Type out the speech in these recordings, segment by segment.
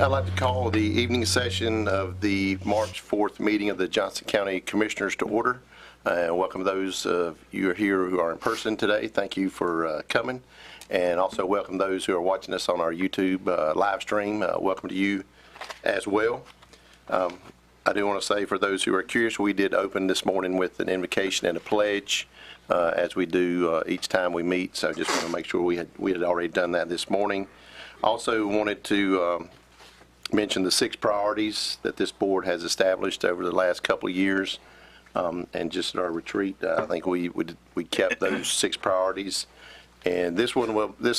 I'd like to call the evening session of the March 4th meeting of the Johnston County Commissioners to order. Welcome those of you are here who are in person today. Thank you for coming. And also welcome those who are watching us on our YouTube live stream. Welcome to you as well. I do want to say, for those who are curious, we did open this morning with an invocation and a pledge, as we do each time we meet. So just want to make sure we had already done that this morning. Also wanted to mention the 6 priorities that this board has established over the last couple of years, and just at our retreat, I think we kept those 6 priorities. And this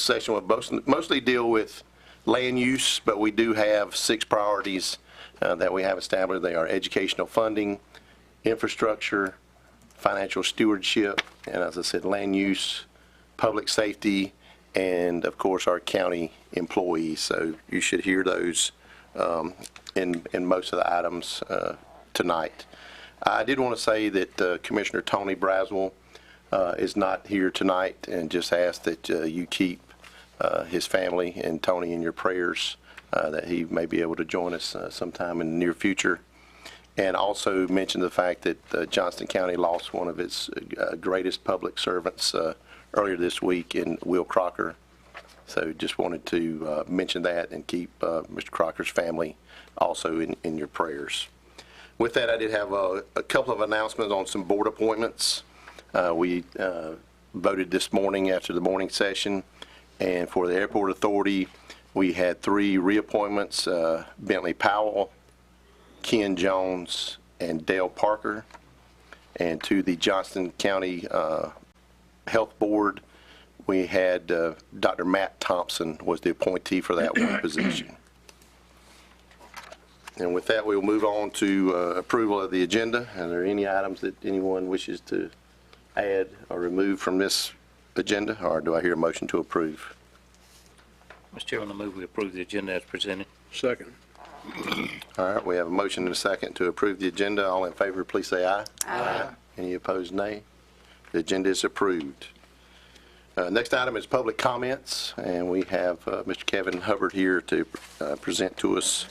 session will mostly deal with land use, but we do have 6 priorities that we have established. They are educational funding, infrastructure, financial stewardship, and as I said, land use, public safety, and of course our county employees. So you should hear those in most of the items tonight. I did want to say that Commissioner Tony Braswell is not here tonight, and just ask that you keep his family and Tony in your prayers, that he may be able to join us sometime in the near future. And also mention the fact that Johnston County lost one of its greatest public servants earlier this week in Will Crocker. So just wanted to mention that and keep Mr. Crocker's family also in your prayers. With that, I did have a couple of announcements on some board appointments. We voted this morning after the morning session, and for the Airport Authority, we had 3 reappointments, Bentley Powell, Ken Jones, and Dale Parker. And to the Johnston County Health Board, we had Dr. Matt Thompson was the appointee for that one position. And with that, we'll move on to approval of the agenda. Are there any items that anyone wishes to add or remove from this agenda, or do I hear a motion to approve? Mr. Chairman, I move we approve the agenda as presented. Second. All right, we have a motion and a second to approve the agenda. All in favor, please say aye. Aye. Any opposed, nay? The agenda is approved. Next item is public comments, and we have Mr. Kevin Hubbard here to present to us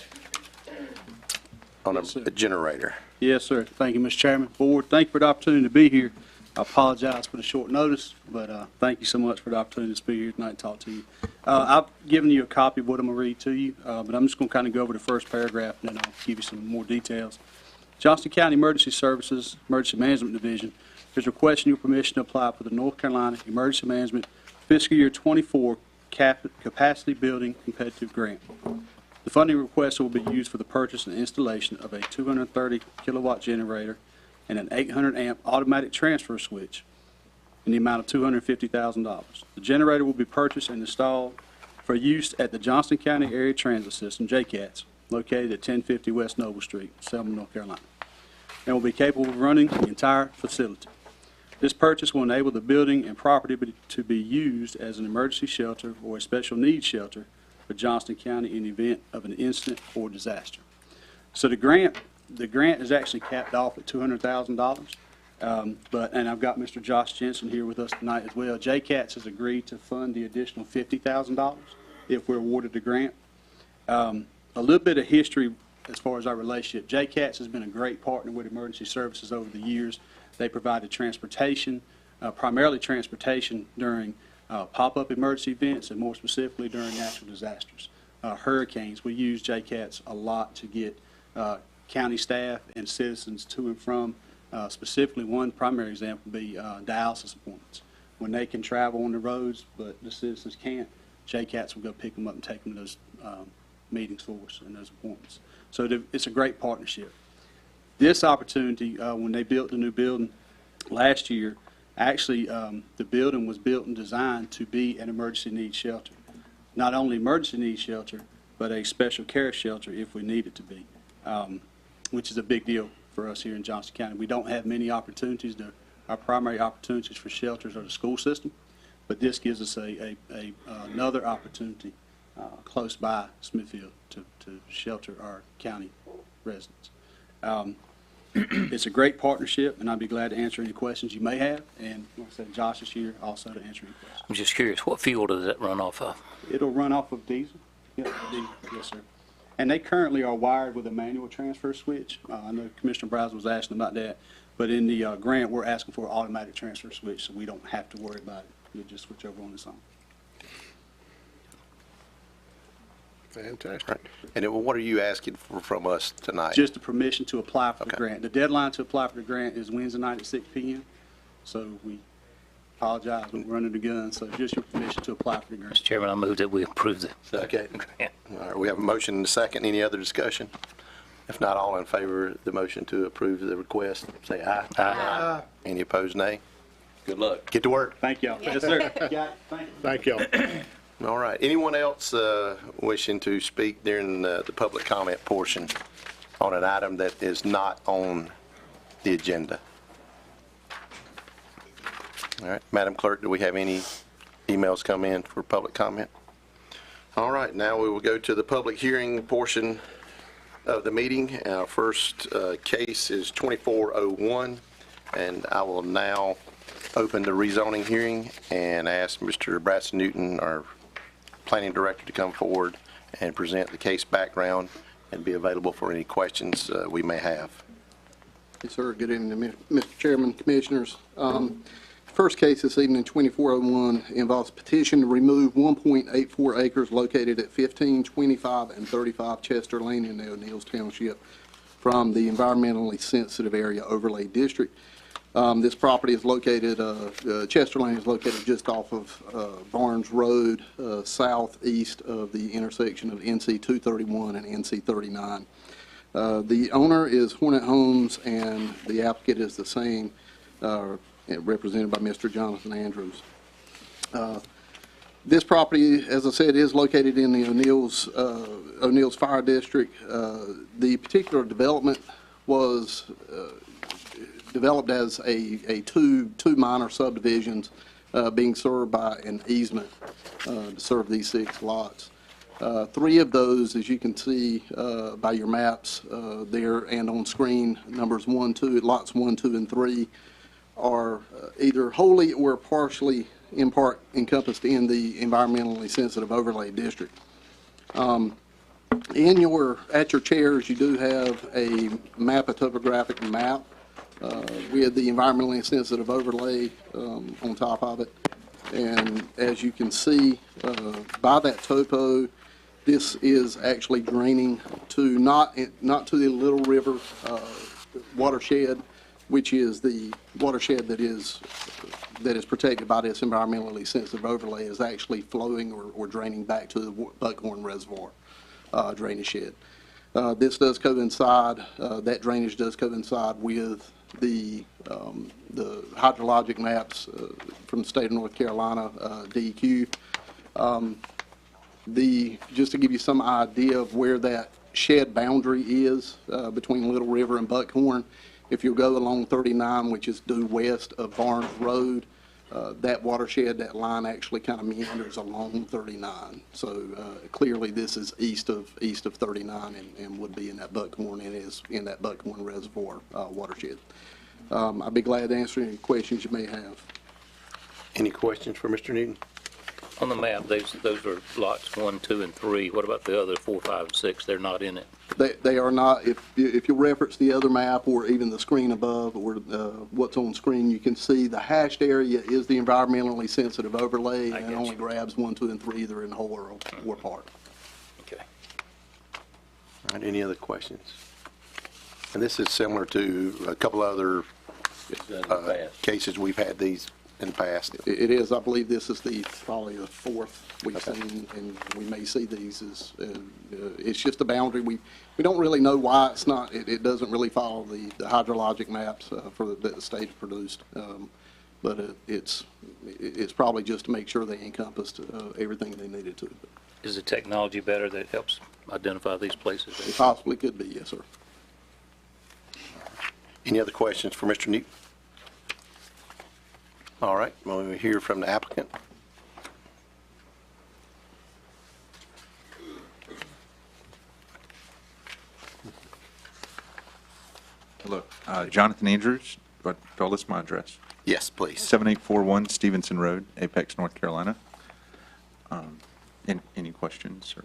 on a generator. Yes, sir. Thank you, Mr. Chairman. Board, thank you for the opportunity to be here. I apologize for the short notice, but thank you so much for the opportunity to speak here tonight and talk to you. I've given you a copy of what I'm going to read to you, but I'm just going to kind of go over the first paragraph, and then I'll give you some more details. Johnston County Emergency Services, Emergency Management Division is requesting your permission to apply for the North Carolina Emergency Management Fiscal Year 24 Capacity Building Competitive Grant. The funding request will be used for the purchase and installation of a 230 kilowatt generator and an 800 amp automatic transfer switch in the amount of $250,000. The generator will be purchased and installed for use at the Johnston County Area Transit System, JCATS, located at 1050 West Noble Street, Selma, North Carolina, and will be capable of running the entire facility. This purchase will enable the building and property to be used as an emergency shelter or a special needs shelter for Johnston County in the event of an incident or disaster. So the grant is actually capped off at $200,000, and I've got Mr. Josh Jensen here with us tonight as well. JCATS has agreed to fund the additional $50,000 if we're awarded the grant. A little bit of history as far as our relationship. JCATS has been a great partner with emergency services over the years. They provided transportation, primarily transportation during pop-up emergency events, and more specifically during natural disasters. Hurricanes, we use JCATS a lot to get county staff and citizens to and from. Specifically, one primary example would be dialysis appointments. When they can travel on the roads, but the citizens can't, JCATS will go pick them up and take them to those meetings for us and those appointments. So it's a great partnership. This opportunity, when they built the new building last year, Actually, the building was built and designed to be an emergency needs shelter. Not only emergency needs shelter, but a special care shelter if we need it to be, which is a big deal for us here in Johnston County. We don't have many opportunities. Our primary opportunities for shelters are the school system, but this gives us another opportunity close by Smithfield to shelter our county residents. It's a great partnership, and I'd be glad to answer any questions you may have. And like I said, Josh is here also to answer any questions. I'm just curious, what fuel does that run off of? It'll run off of diesel. Yeah, diesel. Yes, sir. And they currently are wired with a manual transfer switch. I know Commissioner Browse was asking about that, but in the grant, we're asking for an automatic transfer switch, so we don't have to worry about it. We'll just switch over on its own. Fantastic. Right. And then what are you asking for from us tonight? Just the permission to apply for the Okay. grant. The deadline to apply for the grant is Wednesday night at 6 p.m. So we apologize, but we're under the gun, so just your permission to apply for the grant. Mr. Chairman, I move that we approve the Okay. grant. All right, we have a motion and a second. Any other discussion? If not, all in favor of the motion to approve the request, say aye. Aye. Any opposed, nay? Good luck. Get to work. Thank y'all. Yes, sir. Got it. Thank you. Thank y'all. All right. Anyone else wishing to speak during the public comment portion on an item that is not on the agenda? All right. Madam Clerk, do we have any emails come in for public comment? All right. Now we will go to the public hearing portion of the meeting. Our first case is 2401, and I will now open the rezoning hearing and ask Mr. Braxton Newton, our planning director, to come forward and present the case background and be available for any questions we may have. Yes, sir. Good evening, Mr. Chairman, Commissioners. First case this evening, 2401, involves a petition to remove 1.84 acres located at 15, 25, and 35 Chester Lane in the O'Neills Township from the environmentally sensitive area overlay district. This property is located, Chester Lane is located just off of Barnes Road, southeast of the intersection of NC 231 and NC 39. The owner is Hornet Homes, and the applicant is the same, represented by Mr. Jonathan Andrews. This property, as I said, is located in the O'Neills Fire District. The particular development was developed as a two minor subdivisions being served by an easement to serve these 6 lots. 3 of those, as you can see by your maps there and on screen, numbers 1, 2, lots 1, 2, and 3, are either wholly or partially in part encompassed in the environmentally sensitive overlay district. At your chairs, you do have a map, a topographic map with the environmentally sensitive overlay on top of it. And as you can see by that topo, this is actually draining to not to the Little River watershed, which is the watershed that is protected by this environmentally sensitive overlay, is actually flowing or draining back to the Buckhorn Reservoir drainage shed. This does coincide, that drainage does coincide with the hydrologic maps from the state of North Carolina, DEQ. Just to give you some idea of where that shed boundary is between Little River and Buckhorn, if you go along 39, which is due west of Barnes Road, that watershed, that line actually kind of meanders along 39. So clearly this is east of 39 and would be in that Buckhorn, and is in that Buckhorn Reservoir watershed. I'd be glad to answer any questions you may have. Any questions for Mr. Newton? On the map, those are lots 1, 2, and 3. What about the other 4, 5, and 6? They're not in it. They are not. If you reference the other map or even the screen above or what's on screen, you can see the hashed area is the environmentally sensitive overlay, and it only grabs 1, 2, and 3 either in whole or part. Okay. All right, any other questions? And this is similar to a couple other cases we've had these in the past. It is. I believe this is probably the 4th we've seen, and we may see these as it's just a boundary. We don't really know why it's not. It doesn't really follow the hydrologic maps for the state produced. but it's probably just to make sure they encompassed everything they needed to. Is the technology better that helps identify these places? It possibly could be, yes, sir. Any other questions for Mr. Newton? All right, well, we'll hear from the applicant. Hello, Jonathan Andrews, do I list my address? Yes, please. 7841 Stevenson Road, Apex, North Carolina. Any questions or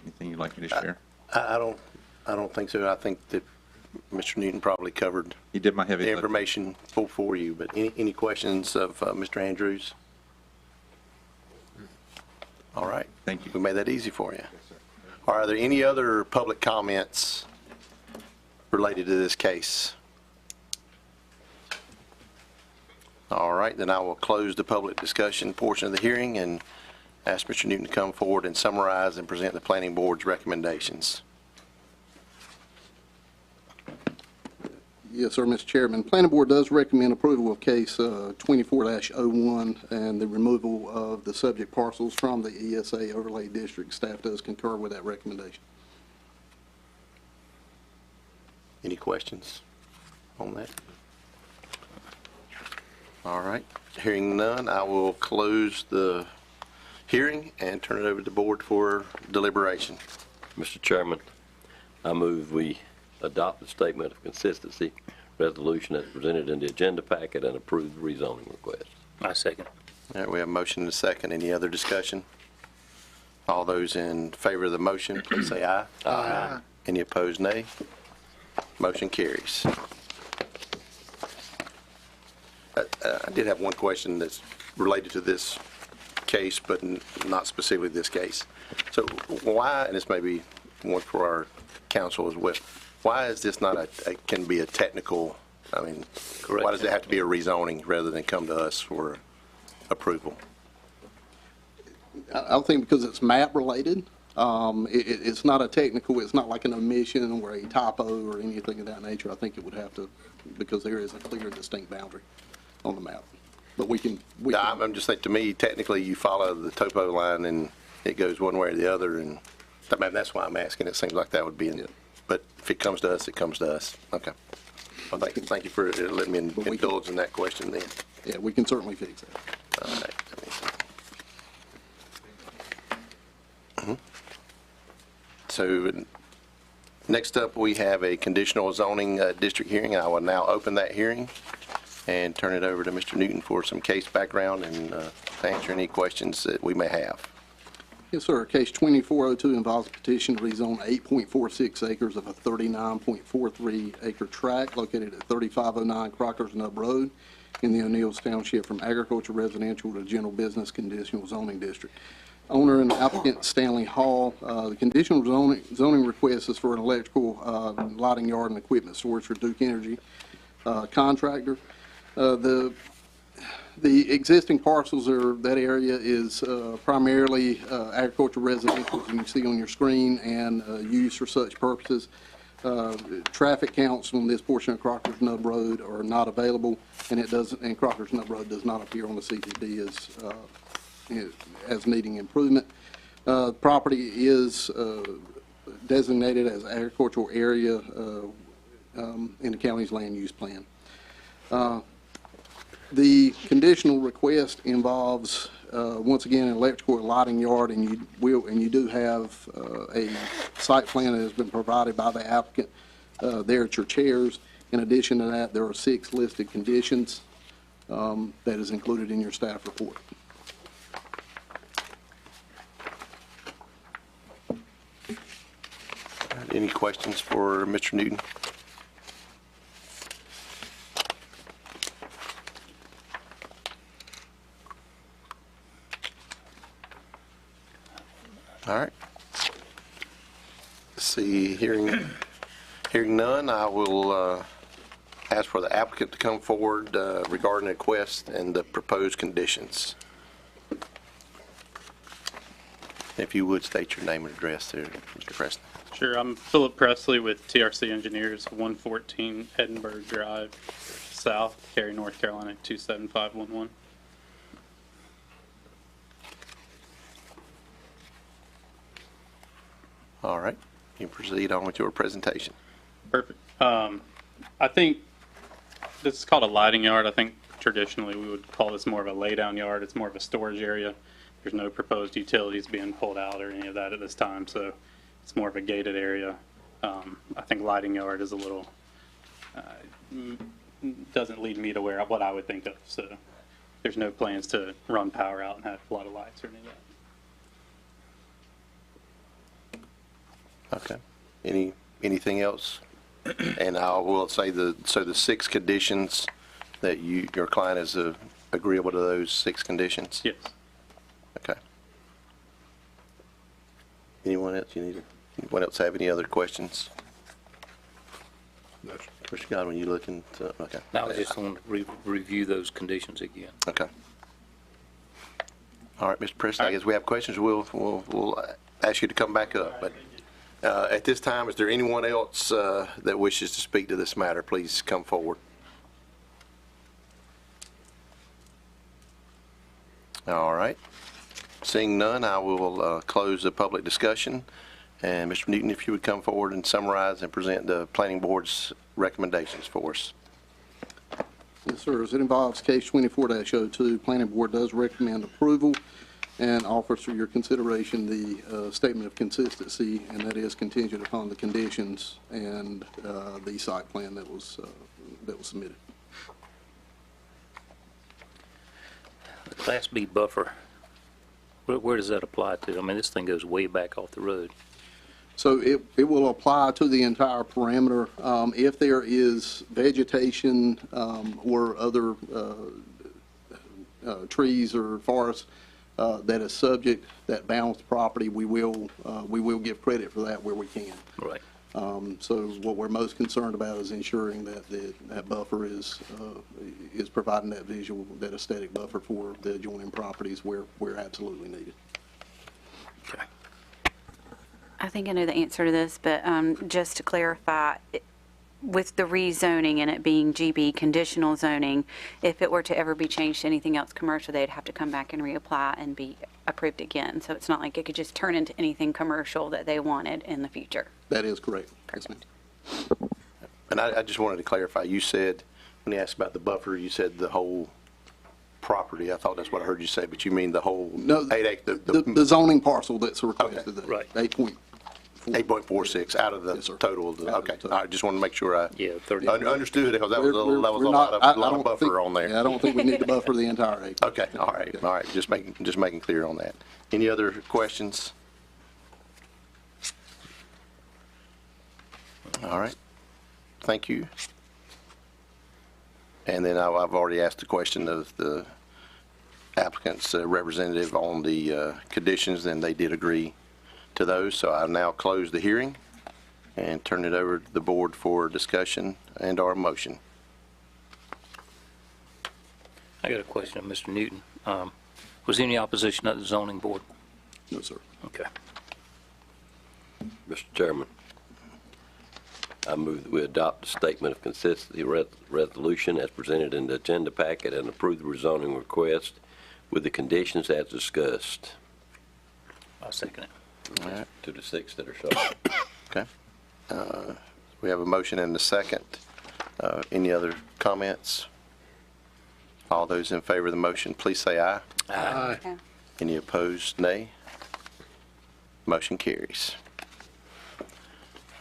anything you'd like me to share? I don't think so. I think that Mr. Newton probably covered He did my heavy the lifting. information for you, but any questions of Mr. Andrews? All right. Thank you. We made that easy for you. Are there any other public comments related to this case? All right, then I will close the public discussion portion of the hearing and ask Mr. Newton to come forward and summarize and present the planning board's recommendations. Yes, sir, Mr. Chairman. Planning Board does recommend approval of case 24-01 and the removal of the subject parcels from the ESA overlay district. Staff does concur with that recommendation. Any questions on that? All right, hearing none, I will close the hearing and turn it over to the board for deliberation. Mr. Chairman, I move we adopt the statement of consistency resolution as presented in the agenda packet and approve the rezoning request. I second. All right, we have a motion and a second. Any other discussion? All those in favor of the motion, please say aye. Aye. Any opposed, nay? Motion carries. I did have one question that's related to this case, but not specifically this case. So why, and this may be one for our council as well, why is this not can be a technical, I mean, Correct. why does it have to be a rezoning rather than come to us for approval? I think because it's map related. It's not a technical, it's not like an omission or a typo or anything of that nature. I think it would have to, because there is a clear, distinct boundary on the map. But we can. I'm just saying, to me, technically, you follow the topo line and it goes one way or the other, and I mean, that's why I'm asking. It seems like that would be in it. But if it comes to us, it comes to us. Okay. Well, thank you for letting me indulge in that question then. Yeah, we can certainly fix that. All right. So next up, we have a conditional zoning district hearing. I will now open that hearing and turn it over to Mr. Newton for some case background and to answer any questions that we may have. Yes, sir. Case 2402 involves a petition to rezone 8.46 acres of a 39.43 acre tract located at 3509 Crockers Nub Road in the O'Neills Township from agriculture residential to general business conditional zoning district. Owner and applicant Stanley Hall. The conditional zoning request is for an electrical lighting yard and equipment storage for Duke Energy contractor. The existing parcels that area is primarily agricultural residential, as you can see on your screen, and used for such purposes. Traffic counts on this portion of Crockers Nub Road are not available, and Crockers Nub Road does not appear on the CPD as needing improvement. Property is designated as agricultural area in the county's land use plan. The conditional request involves, once again, an electrical lighting yard, and you do have a site plan that has been provided by the applicant there at your chairs. In addition to that, there are 6 listed conditions that is included in your staff report. Any questions for Mr. Newton? All right. See, hearing none, I will ask for the applicant to come forward regarding the request and the proposed conditions. If you would state your name and address there, Mr. Preston. Sure, I'm Philip Presley with TRC Engineers, 114 Edinburgh Drive, South, Cary, North Carolina, 27511. All right, you can proceed on with your presentation. Perfect. I think this is called a lighting yard. I think traditionally we would call this more of a laydown yard. It's more of a storage area. There's no proposed utilities being pulled out or any of that at this time, so it's more of a gated area. I think lighting yard is a little, doesn't lead me to where what I would think of. So there's no plans to run power out and have a lot of lights or any of that. Okay. Anything else? And I will say the 6 conditions that your client is agreeable to those 6 conditions? Yes. Okay. Anyone else have any other questions? Mr. Godwin, you looking to, okay. Now, I just want to review those conditions again. Okay. All right, Mr. Preston, I guess we have questions. We'll ask you to come back up. But at this time, is there anyone else that wishes to speak to this matter? Please come forward. All right. Seeing none, I will close the public discussion. And Mr. Newton, if you would come forward and summarize and present the planning board's recommendations for us. Yes, sir. As it involves case 24-02, planning board does recommend approval and offers for your consideration the statement of consistency, and that is contingent upon the conditions and the site plan that was submitted. The Class B buffer, where does that apply to? I mean, this thing goes way back off the road. So it will apply to the entire perimeter. If there is vegetation or other trees or forests that is subject, that balanced property, we will give credit for that where we can. Right. So what we're most concerned about is ensuring that that buffer is providing that visual, that aesthetic buffer for the adjoining properties where absolutely needed. Okay. I think I know the answer to this, but just to clarify, with the rezoning and it being GB conditional zoning, if it were to ever be changed to anything else commercial, they'd have to come back and reapply and be approved again. So it's not like it could just turn into anything commercial that they wanted in the future. That is correct. Yes, ma'am. And I just wanted to clarify, you said, when you asked about the buffer, you said the whole property. I thought that's what I heard you say, but you mean the whole No, 8 acre, the zoning parcel that's requested, Okay, right. 8.46 out of the Yes, sir. total. Okay, I just want to make sure I Yeah, 30. understood it, because that was a We're lot not- of buffer on there. Yeah, I don't think we need to buffer the entire acre. Okay, all right, just making clear on that. Any other questions? All right, thank you. And then I've already asked the question of the applicant's representative on the conditions, and they did agree to those. So I'll now close the hearing and turn it over to the board for discussion and our motion. I got a question of Mr. Newton. Was there any opposition at the zoning board? No, sir. Okay. Mr. Chairman, I move that we adopt the statement of consistency resolution as presented in the agenda packet and approve the rezoning request with the conditions as discussed. I'll second it. All right. To the 6 that are shown. Okay. We have a motion and a second. Any other comments? All those in favor of the motion, please say aye. Aye. Okay. Any opposed, nay. Motion carries.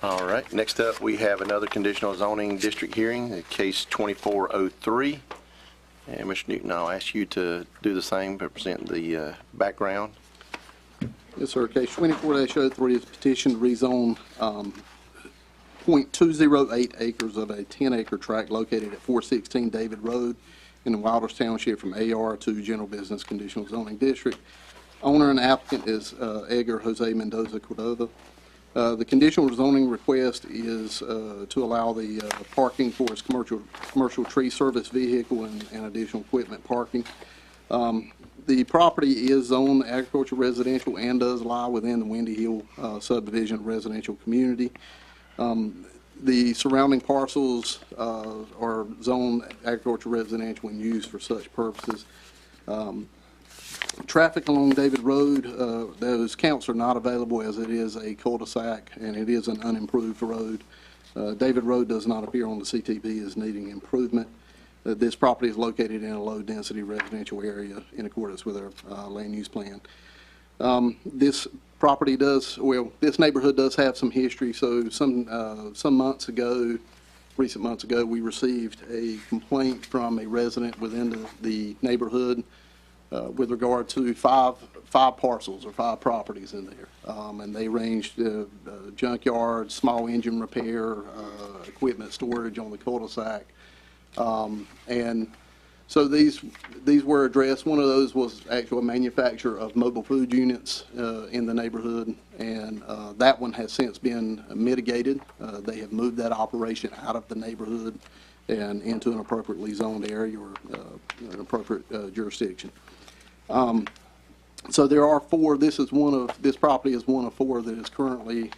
All right, next up, we have another conditional zoning district hearing, case 2403. And Mr. Newton, I'll ask you to do the same, present the background. Yes, sir. Case 24-03 is petition to rezone .208 acres of a 10-acre tract located at 416 David Road in the Wilders Township from AR to General Business Conditional Zoning District. Owner and applicant is Edgar Jose Mendoza Cordova. The conditional zoning request is to allow the parking for its commercial tree service vehicle and additional equipment parking. The property is zoned agricultural residential and does lie within the Windy Hill subdivision residential community. The surrounding parcels are zoned agricultural residential when used for such purposes. Traffic along David Road, those counts are not available as it is a cul-de-sac and it is an unimproved road. David Road does not appear on the CTB as needing improvement. This property is located in a low-density residential area in accordance with our land use plan. This property does, well, this neighborhood does have some history. So some months ago, recent months ago, we received a complaint from a resident within the neighborhood with regard to five parcels or 5 properties in there. And they ranged junkyard, small engine repair, equipment storage on the cul-de-sac. And so these were addressed. One of those was actually a manufacturer of mobile food units in the neighborhood, and that one has since been mitigated. They have moved that operation out of the neighborhood and into an appropriately zoned area or an appropriate jurisdiction. So there are 4. This property is one of 4 that is currently,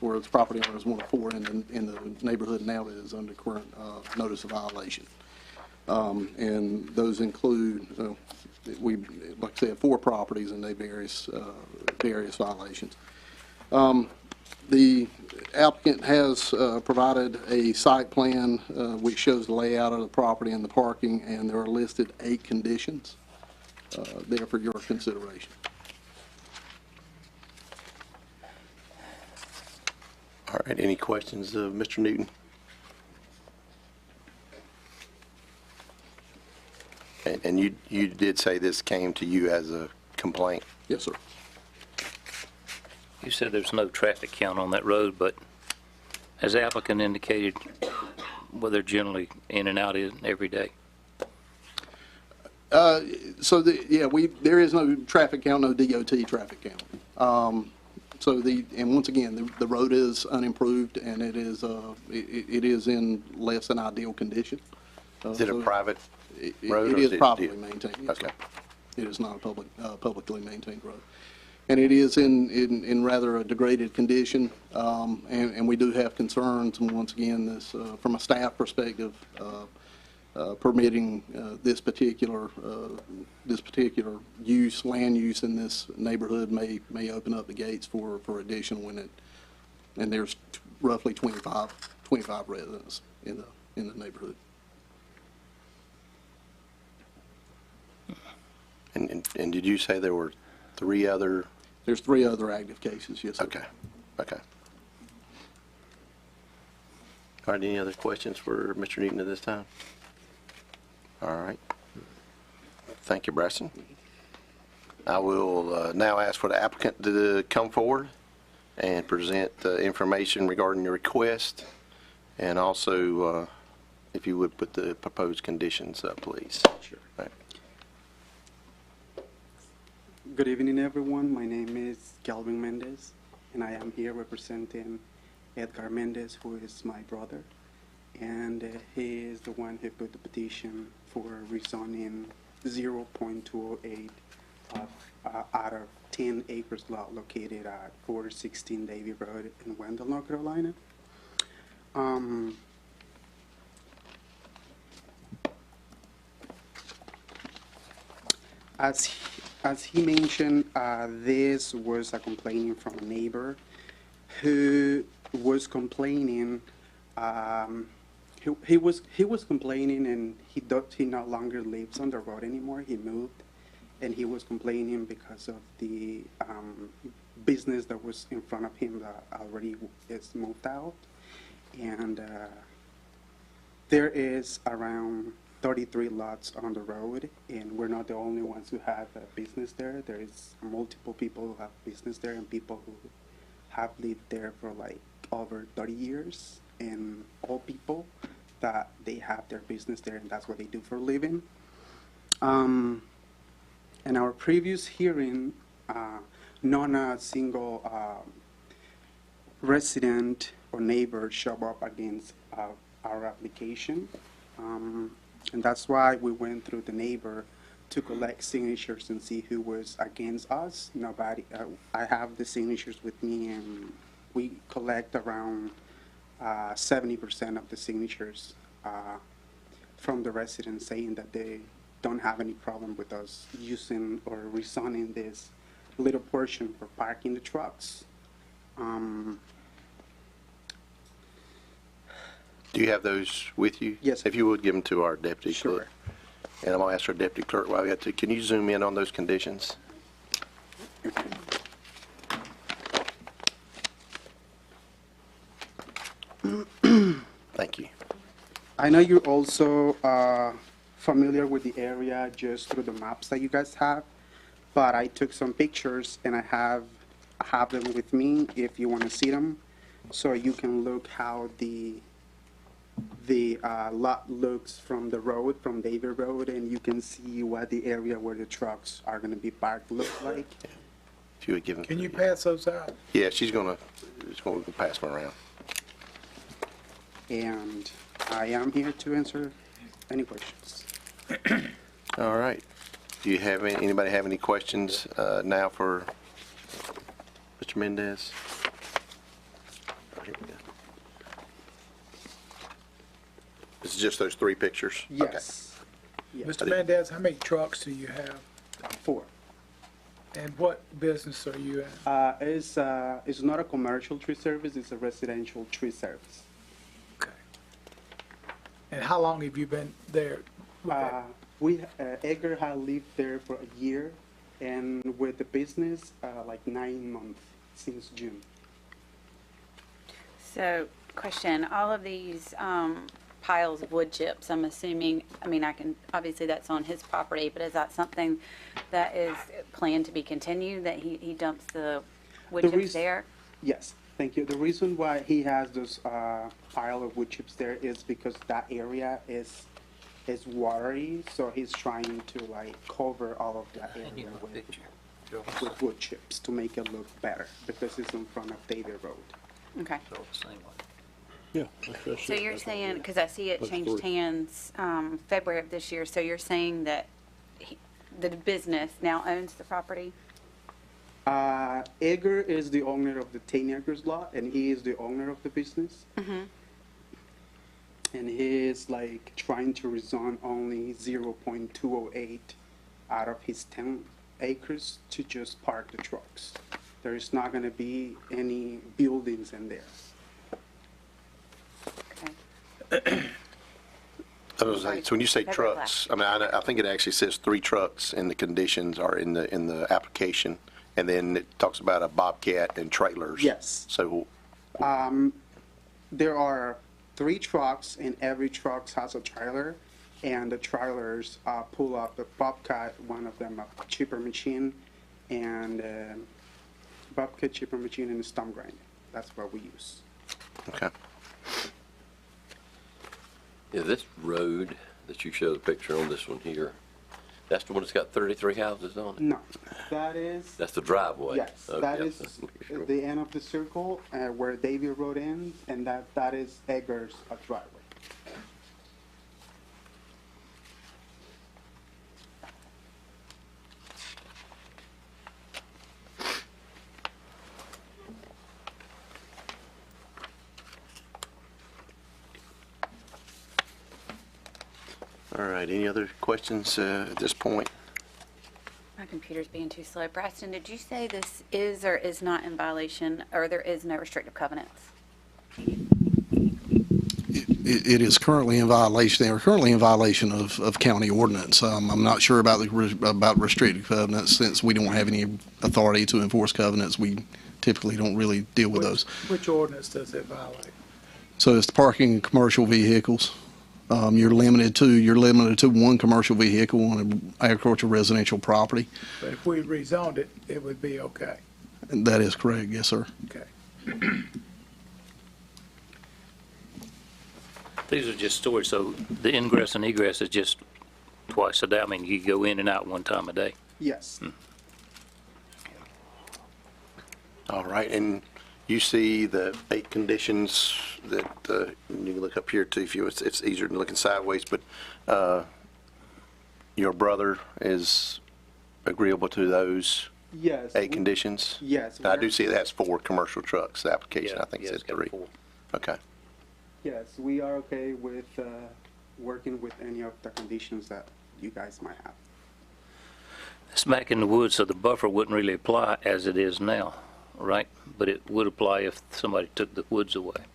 or its property owner is one of 4 in the neighborhood now that is under current notice of violation. And those include, like I said, 4 properties and they various violations. The applicant has provided a site plan which shows the layout of the property and the parking, and there are listed 8 conditions there for your consideration. All right, any questions of Mr. Newton? And you did say this came to you as a complaint? Yes, sir. You said there's no traffic count on that road, but as the applicant indicated, well, they're generally in and out every day. So there is no traffic count, no DOT traffic count. And once again, the road is unimproved and it is in less than ideal condition. Is it a private road? It is privately maintained. Yes, Okay. sir. It is not a publicly maintained road. And it is in rather a degraded condition, and we do have concerns, and once again, this, from a staff perspective, permitting this particular land use in this neighborhood may open up the gates for additional and there's roughly 25 residents in the neighborhood. And did you say there were 3 other? There's 3 other active cases, yes, sir. Okay. All right, any other questions for Mr. Newton at this time? All right. Thank you, Bryson. I will now ask for the applicant to come forward and present information regarding your request, and also, if you would put the proposed conditions up, please. Sure. All right. Good evening, everyone. My name is Calvin Mendez, and I am here representing Edgar Mendez, who is my brother, and he is the one who put the petition for rezoning 0.208 out of 10 acres lot located at 416 Davie Road in Wendell, North Carolina. As he mentioned, this was a complaint from a neighbor who was complaining. He was complaining, and he no longer lives on the road anymore. He moved, and he was complaining because of the business that was in front of him that already is moved out, and there is around 33 lots on the road, and we're not the only ones who have a business there. There is multiple people who have business there and people who have lived there for like over 30 years, and all people that they have their business there and that's what they do for a living. In our previous hearing, not a single resident or neighbor showed up against our application. And that's why we went through the neighbor to collect signatures and see who was against us. Nobody. I have the signatures with me, and we collect around 70% of the signatures from the residents saying that they don't have any problem with us using or rezoning this little portion for parking the trucks. Do you have those with you? Yes. If you would, give them to our deputy Sure. clerk. And I'm going to ask our deputy clerk while we got to, can you zoom in on those conditions? Thank you. I know you're also familiar with the area just through the maps that you guys have, but I took some pictures and I have them with me if you want to see them, so you can look how the lot looks from the road, from David Road, and you can see what the area where the trucks are going to be parked looks like. If you would give them. Can you pass those out? Yeah, she's going to pass them around. And I am here to answer any questions. All right. Do you have anybody have any questions now for Mr. Mendez? Oh, here we go. This is just those 3 pictures? Yes. Yes. Mr. Mendez, how many trucks do you have? 4. And what business are you in? It's not a commercial tree service, it's a residential tree service. Okay. And how long have you been there? Edgar had lived there for a year, and with the business, like 9 months since June. So, question, all of these piles of wood chips, I'm assuming, obviously that's on his property, but is that something that is planned to be continued, that he dumps the wood The chips reas- there? Yes, thank you. The reason why he has those pile of wood chips there is because that area is watery, so he's trying to like cover all of that area with wood chips to make it look better, because it's in front of David Road. Okay. Yeah. So you're saying, because I see it changed hands February of this year, so you're saying that the business now owns the property? Edgar is the owner of the 10 acres lot, and he is the owner of the business. Mm-hmm. And he is like trying to rezone only 0.208 out of his 10 acres to just park the trucks. There is not going to be any buildings in there. Okay. I was like, so when you say trucks, I think it actually says 3 trucks in the conditions or in the application, and then it talks about a Bobcat and trailers. Yes. So, There are 3 trucks, and every truck has a trailer, and the trailers pull up the Bobcat, one of them a chipper machine, and Bobcat chipper machine and a stump grinder. That's what we use. okay. Yeah, this road that you show the picture on, this one here, that's the one that's got 33 houses on it? No, that is. That's the driveway? Yes, Okay. that is the end of the circle where David Road ends, and that is Edgar's driveway. All right, any other questions at this point? My computer's being too slow. Braxton, did you say this is or is not in violation, or there is no restrictive covenants? It is currently in violation. They are currently in violation of county ordinance. I'm not sure about about restricted covenants, since we don't have any authority to enforce covenants. We typically don't really deal with those. Which ordinance does it violate? So it's the parking of commercial vehicles. You're limited to 1 commercial vehicle on an agricultural residential property. But if we rezoned it, it would be okay. And that is correct, yes, sir. Okay. These are just storage, so the ingress and egress is just twice a day. I mean, you go in and out one time a day. Yes. All right, and you see the 8 conditions that, you can look up here too, if you, it's easier than looking sideways, but your brother is agreeable to those Yes. 8 conditions? Yes. I do see that's 4 commercial trucks, the application, I think Yeah, says it's got 3. 4. Okay. Yes, we are okay with working with any of the conditions that you guys might have. Smack in the woods, so the buffer wouldn't really apply as it is now, right? But it would apply if somebody took the woods away,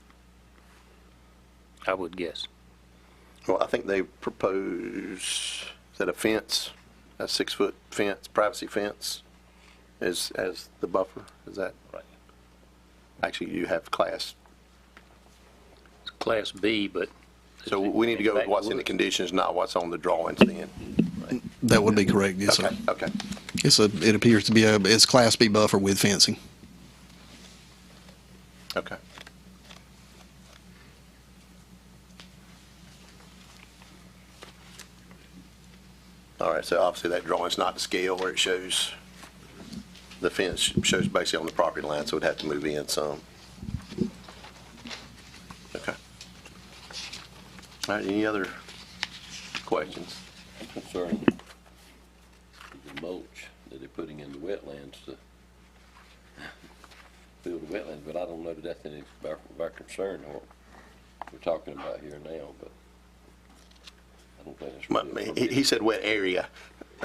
I would guess. Well, I think they propose, is that a fence, a 6-foot fence, privacy fence, as the buffer? Is that right? Actually, you have class. It's Class B, but. So we need to go with what's in the conditions, not what's on the drawings then. That would be correct, yes, sir. Okay, okay. It appears to be it's Class B buffer with fencing. Okay. All right, so obviously that drawing's not to scale where it shows, the fence shows basically on the property line, so it'd have to move in some. Okay. All right, any other questions? I'm concerned with the mulch that they're putting in the wetlands to fill the wetlands, but I don't know that that's any of our concern or what we're talking about here now, but I don't think it's really. He said wet area,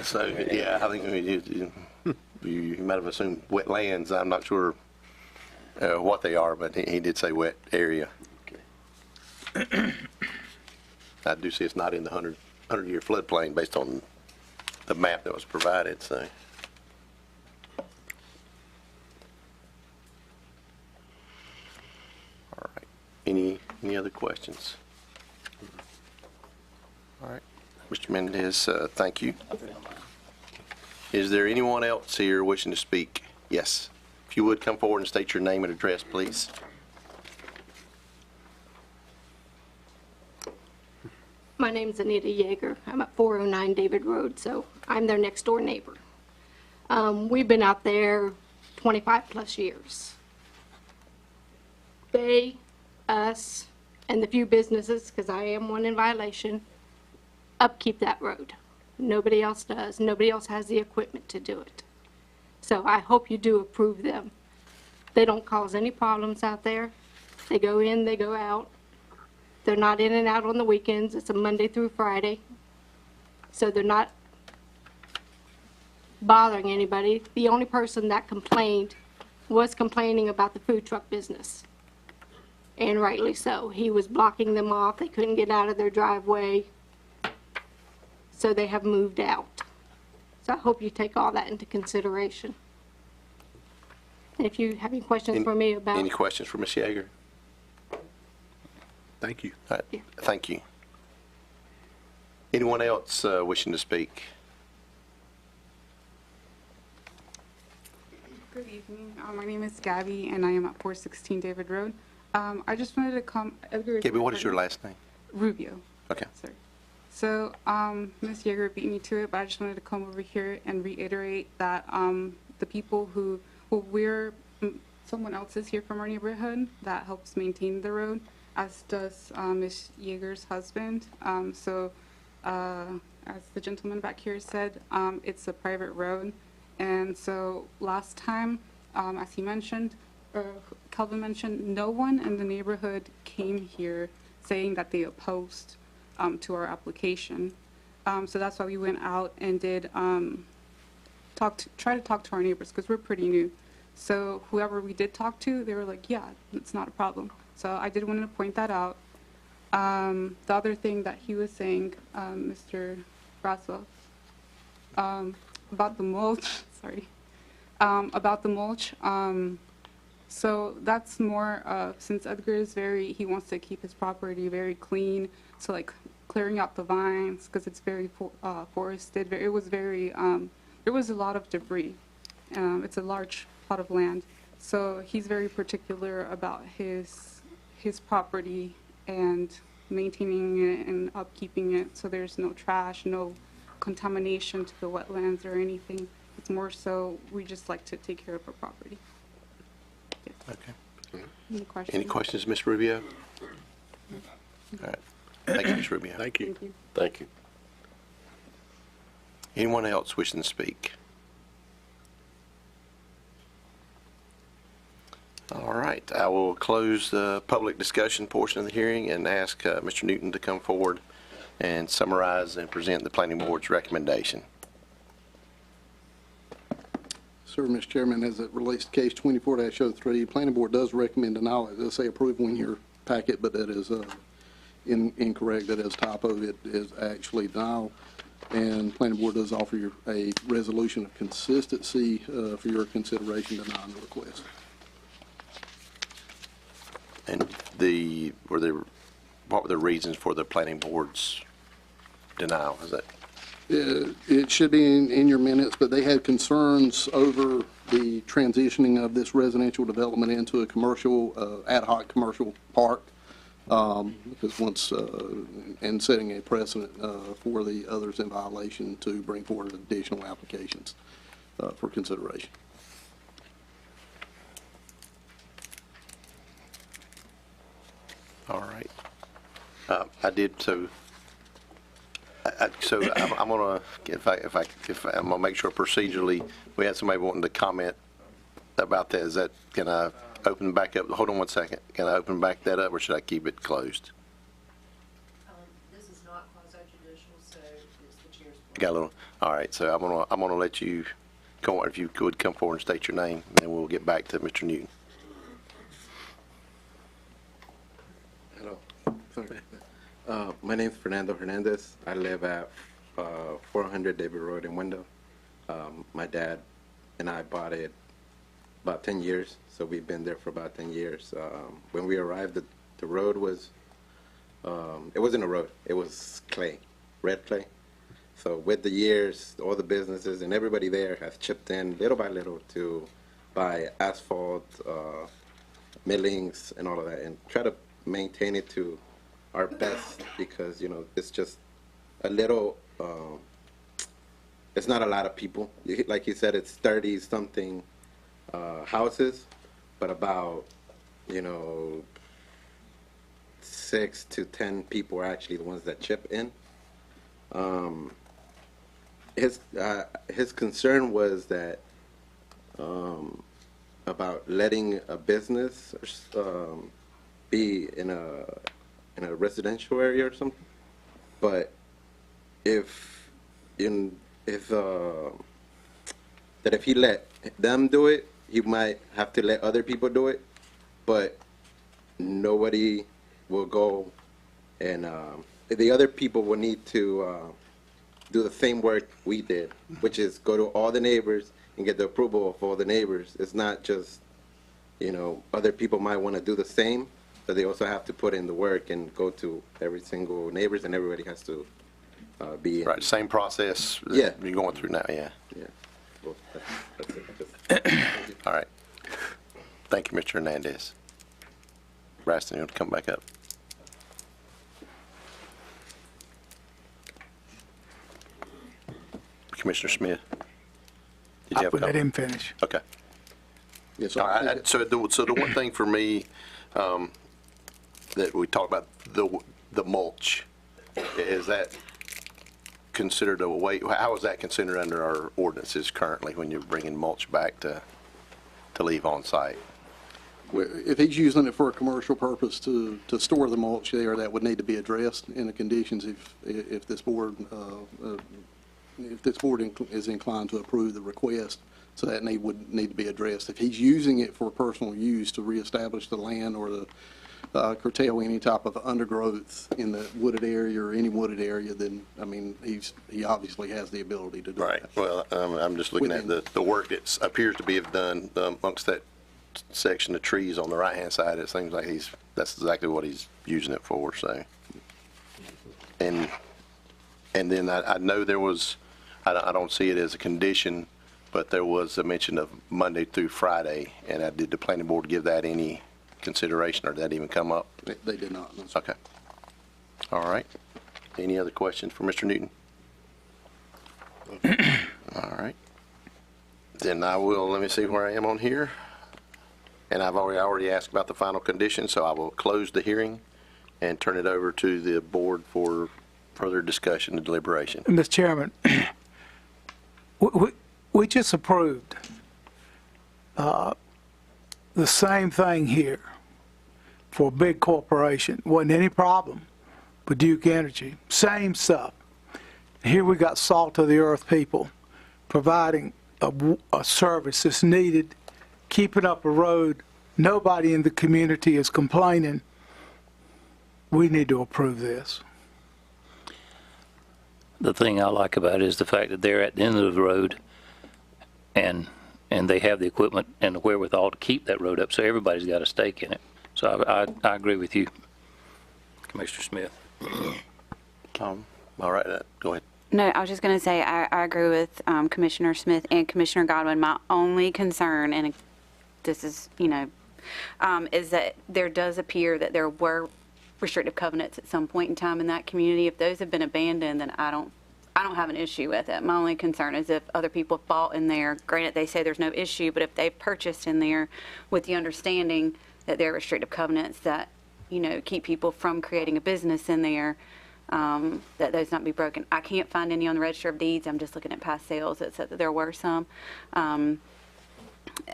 so yeah, I think you might have assumed wetlands. I'm not sure what they are, but he did say wet area. Okay. I do see it's not in the 100-year floodplain based on the map that was provided, so. All right. Any other questions? All right. Mr. Mendez, thank you. Is there anyone else here wishing to speak? Yes. If you would come forward and state your name and address, please. My name's Anita Yeager. I'm at 409 David Road, so I'm their next door neighbor. We've been out there 25 plus years. They, us, and the few businesses, because I am one in violation, upkeep that road. Nobody else does. Nobody else has the equipment to do it. So I hope you do approve them. They don't cause any problems out there. They go in, they go out. They're not in and out on the weekends. It's a Monday through Friday. So they're not bothering anybody. The only person that complained was complaining about the food truck business. And rightly so. He was blocking them off. They couldn't get out of their driveway. So they have moved out. So I hope you take all that into consideration. And if you have any questions for me about... Any questions for Ms. Yeager? Thank you. All right. Yeah. Thank you. Anyone else wishing to speak? Good evening. My name is Gabby, and I am at 416 David Road. I just wanted to come... Gabby, what is your last name? Rubio. Okay. Sorry. So, Ms. Yeager beat me to it, but I just wanted to come over here and reiterate that the people who someone else is here from our neighborhood that helps maintain the road, as does Ms. Yeager's husband. As the gentleman back here said, it's a private road. And so last time, as he mentioned, Calvin mentioned, no one in the neighborhood came here saying that they opposed to our application. So that's why we went out and did try to talk to our neighbors, because we're pretty new. So whoever we did talk to, they were like, yeah, it's not a problem. So I did want to point that out. The other thing that he was saying, Mr. Braswell, about the mulch, sorry, about the mulch. So that's more, since Edgar is he wants to keep his property very clean, so like clearing out the vines, because it's very forested. It was very, there was a lot of debris. It's a large plot of land. So he's very particular about his property and maintaining it and upkeeping it, so there's no trash, no contamination to the wetlands or anything. It's more so we just like to take care of our property. Yes. Okay. Any questions? Any questions, Ms. Rubio? All right. Thank you, Ms. Rubio. Thank you. Thank you. Thank you. Anyone else wishing to speak? All right. I will close the public discussion portion of the hearing and ask Mr. Newton to come forward and summarize and present the planning board's recommendation. Sir, Mr. Chairman, as it relates to case 24-03, Planning Board does recommend denial. It does say approval in your packet, but that is incorrect. That is typo. It is actually denial. And Planning Board does offer you a resolution of consistency for your consideration denying the request. And what were the reasons for the planning board's denial? Is that? It should be in your minutes, but they had concerns over the transitioning of this residential development into a commercial, ad hoc commercial park, because once, and setting a precedent for the others in violation to bring forward additional applications for consideration. All right. I did so. So I'm gonna I'm gonna make sure procedurally we had somebody wanting to comment about that. Is that, can I open back up? Hold on one second. Can I open back that up, or should I keep it closed? This is not quasi-judicial, so it's the chair's. Got a little. All right. So I'm gonna let you go. If you could come forward and state your name, and then we'll get back to Mr. Newton. Hello. Sorry. My name is Fernando Hernandez. I live at 400 David Road in Wendell. My dad and I bought it about 10 years, so we've been there for about 10 years. When we arrived, the road was, it wasn't a road, it was clay, red clay. So with the years, all the businesses and everybody there has chipped in little by little to buy asphalt, millings, and all of that, and try to maintain it to our best, because, you know, it's just a little, it's not a lot of people. Like you said, it's 30-something houses, but about, you know, 6 to 10 people are actually the ones that chip in. His concern was that about letting a business be in a residential area or something, but if he let them do it, he might have to let other people do it, but nobody will go, and the other people will need to do the same work we did, which is go to all the neighbors and get the approval of all the neighbors. It's not just, you know, other people might want to do the same, but they also have to put in the work and go to every single neighbors, and everybody has to be in. Right. Same process. Yeah. You're going through now. Yeah. Yeah. Well, that's it. All right. Thank you, Mr. Hernandez. Raston, you want to come back up? Commissioner Smith, did you have a Let comment? him finish. Okay. Yes, All right. So the one thing for me that we talked about, the mulch, is that considered a way? How is that considered under our ordinances currently when you're bringing mulch back to leave on site? If he's using it for a commercial purpose to store the mulch there, that would need to be addressed in the conditions if this board is inclined to approve the request. So that would need to be addressed. If he's using it for personal use to reestablish the land or to curtail any type of undergrowth in the wooded area or any wooded area, then, I mean, he obviously has the ability to do Right. that. Well, I'm just looking at the work that appears to be done amongst that section of trees on the right-hand side. It seems like that's exactly what he's using it for. So, and then I know there was, I don't see it as a condition, but there was a mention of Monday through Friday, and did the planning board give that any consideration, or did that even come up? They did not. No. Okay. All right. Any other questions for Mr. Newton? All right. Then let me see where I am on here. And I've already asked about the final condition, so I will close the hearing and turn it over to the board for further discussion and deliberation. Mr. Chairman, we just approved the same thing here for a big corporation. Wasn't any problem with Duke Energy. Same stuff. Here we got salt of the earth people providing a service that's needed, keeping up a road. Nobody in the community is complaining. We need to approve this. The thing I like about it is the fact that they're at the end of the road and they have the equipment and the wherewithal to keep that road up, so everybody's got a stake in it. So I agree with you, Commissioner Smith. All right, go ahead. No, I was just going to say, I agree with Commissioner Smith and Commissioner Godwin. My only concern, and this is, is that there does appear that there were restrictive covenants at some point in time in that community. If those have been abandoned, then I don't have an issue with it. My only concern is if other people bought in there, granted they say there's no issue, but if they've purchased in there with the understanding that there are restrictive covenants that, keep people from creating a business in there, that those not be broken. I can't find any on the Register of Deeds. I'm just looking at past sales that said that there were some. And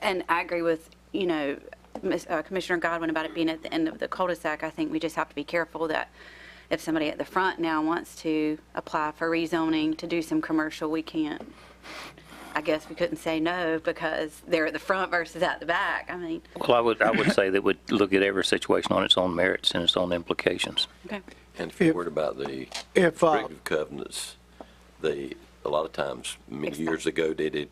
I agree with, Commissioner Godwin about it being at the end of the cul-de-sac. I think we just have to be careful that if somebody at the front now wants to apply for rezoning to do some commercial, we can't. I guess we couldn't say no because they're at the front versus at the back. I mean. Well, I would say that we'd look at every situation on its own merits and its own implications. Okay. And if you're worried about the restrictive covenants, a lot of times, many years ago, they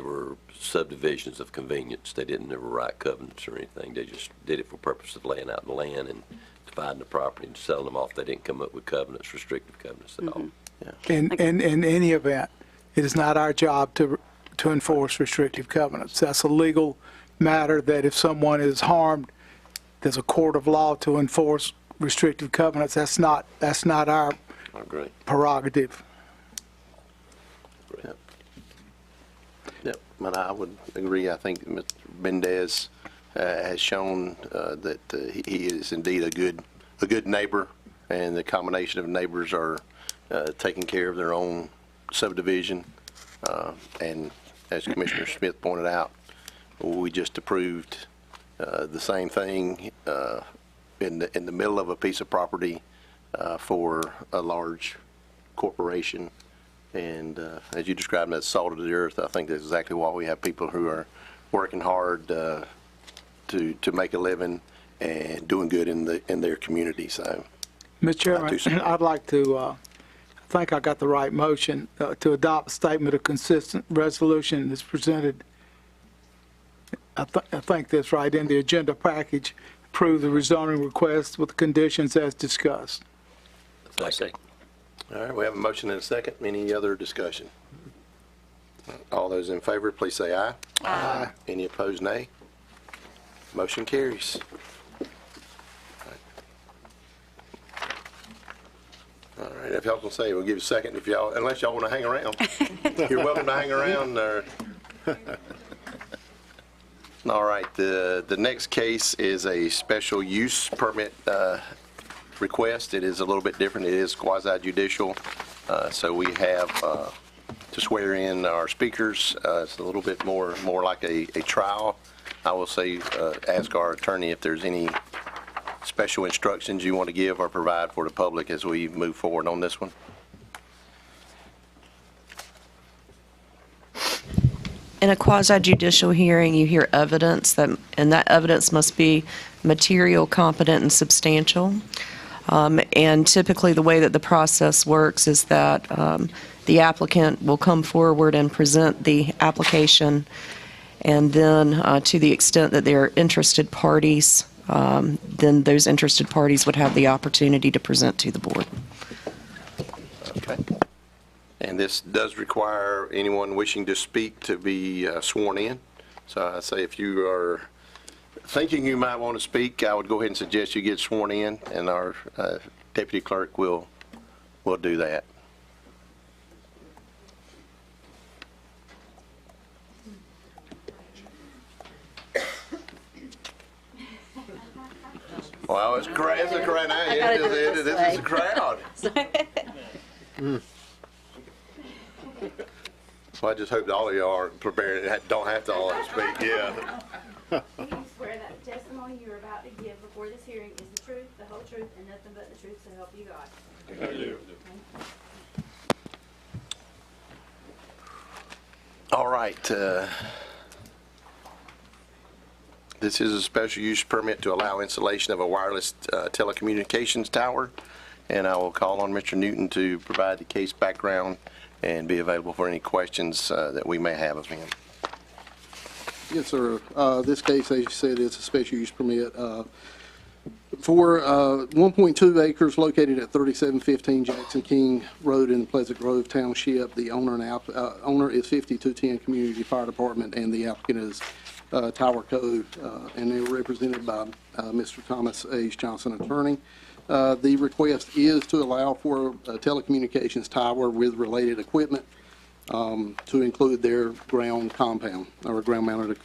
were subdivisions of convenience. They didn't ever write covenants or anything. They just did it for purpose of laying out the land and dividing the property and selling them off. They didn't come up with covenants, restrictive covenants at all. Yeah. In any event, it is not our job to enforce restrictive covenants. That's a legal matter that if someone is harmed, there's a court of law to enforce restrictive covenants. That's not our prerogative. Yep, and I would agree. I think Mr. Mendez has shown that he is indeed a good neighbor, and the combination of neighbors are taking care of their own subdivision. And as Commissioner Smith pointed out, we just approved the same thing in the middle of a piece of property for a large corporation. And as you described, that salt of the earth, I think that's exactly why we have people who are working hard to make a living and doing good in their community. So, Mr. Chairman, I'd like to, I think I got the right motion, to adopt a statement of consistent resolution that's presented, I think that's right, in the agenda package, approve the rezoning request with the conditions as discussed. Second. All right, we have a motion and a second. Any other discussion? All those in favor, please say aye. Aye. Any opposed, nay? Motion carries. All right, if y'all can say, we'll give you a second if y'all, unless y'all want to hang around. You're welcome to hang around. All right, the next case is a special use permit request. It is a little bit different. It is quasi-judicial. So we have to swear in our speakers. It's a little bit more like a trial. I will say, ask our attorney if there's any special instructions you want to give or provide for the public as we move forward on this one. In a quasi-judicial hearing, you hear evidence, and that evidence must be material, competent, and substantial. And typically the way that the process works is that the applicant will come forward and present the application, and then to the extent that there are interested parties, then those interested parties would have the opportunity to present to the board. Okay. And this does require anyone wishing to speak to be sworn in. So I say if you are thinking you might want to speak, I would go ahead and suggest you get sworn in, and our deputy clerk will do that. Well, it's a crowd. This is a crowd. Well, I just hope that all of y'all are prepared and don't have to all speak, yeah. Do you swear that the testimony you are about to give before this hearing is the truth, the whole truth, and nothing but the truth, so help you God? I do. All right. This is a special use permit to allow installation of a wireless telecommunications tower, and I will call on Mr. Newton to provide the case background and be available for any questions that we may have of him. Yes, sir. This case, as you said, is a special use permit for 1.2 acres located at 3715 Jackson King Road in Pleasant Grove Township. The owner owner is 5210 Community Fire Department, and the applicant is Tower Code, and they're represented by Mr. Thomas H. Johnston, attorney. The request is to allow for a telecommunications tower with related equipment to include their ground compound or ground-mounted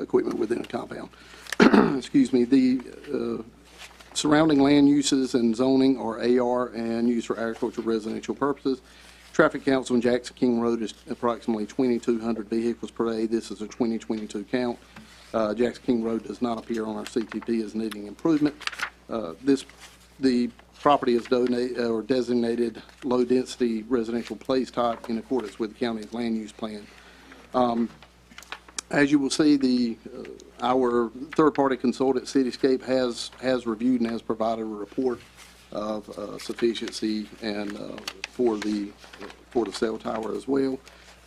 equipment within a compound. Excuse me. The surrounding land uses and zoning are AR and used for agricultural residential purposes. Traffic counts on Jackson King Road is approximately 2,200 vehicles per day. This is a 2022 count. Jackson King Road does not appear on our CTP as needing improvement. The property is designated low-density residential place type in accordance with the county's land use plan. As you will see, our third-party consultant, Cityscape, has reviewed and has provided a report of sufficiency and for the cell tower as well,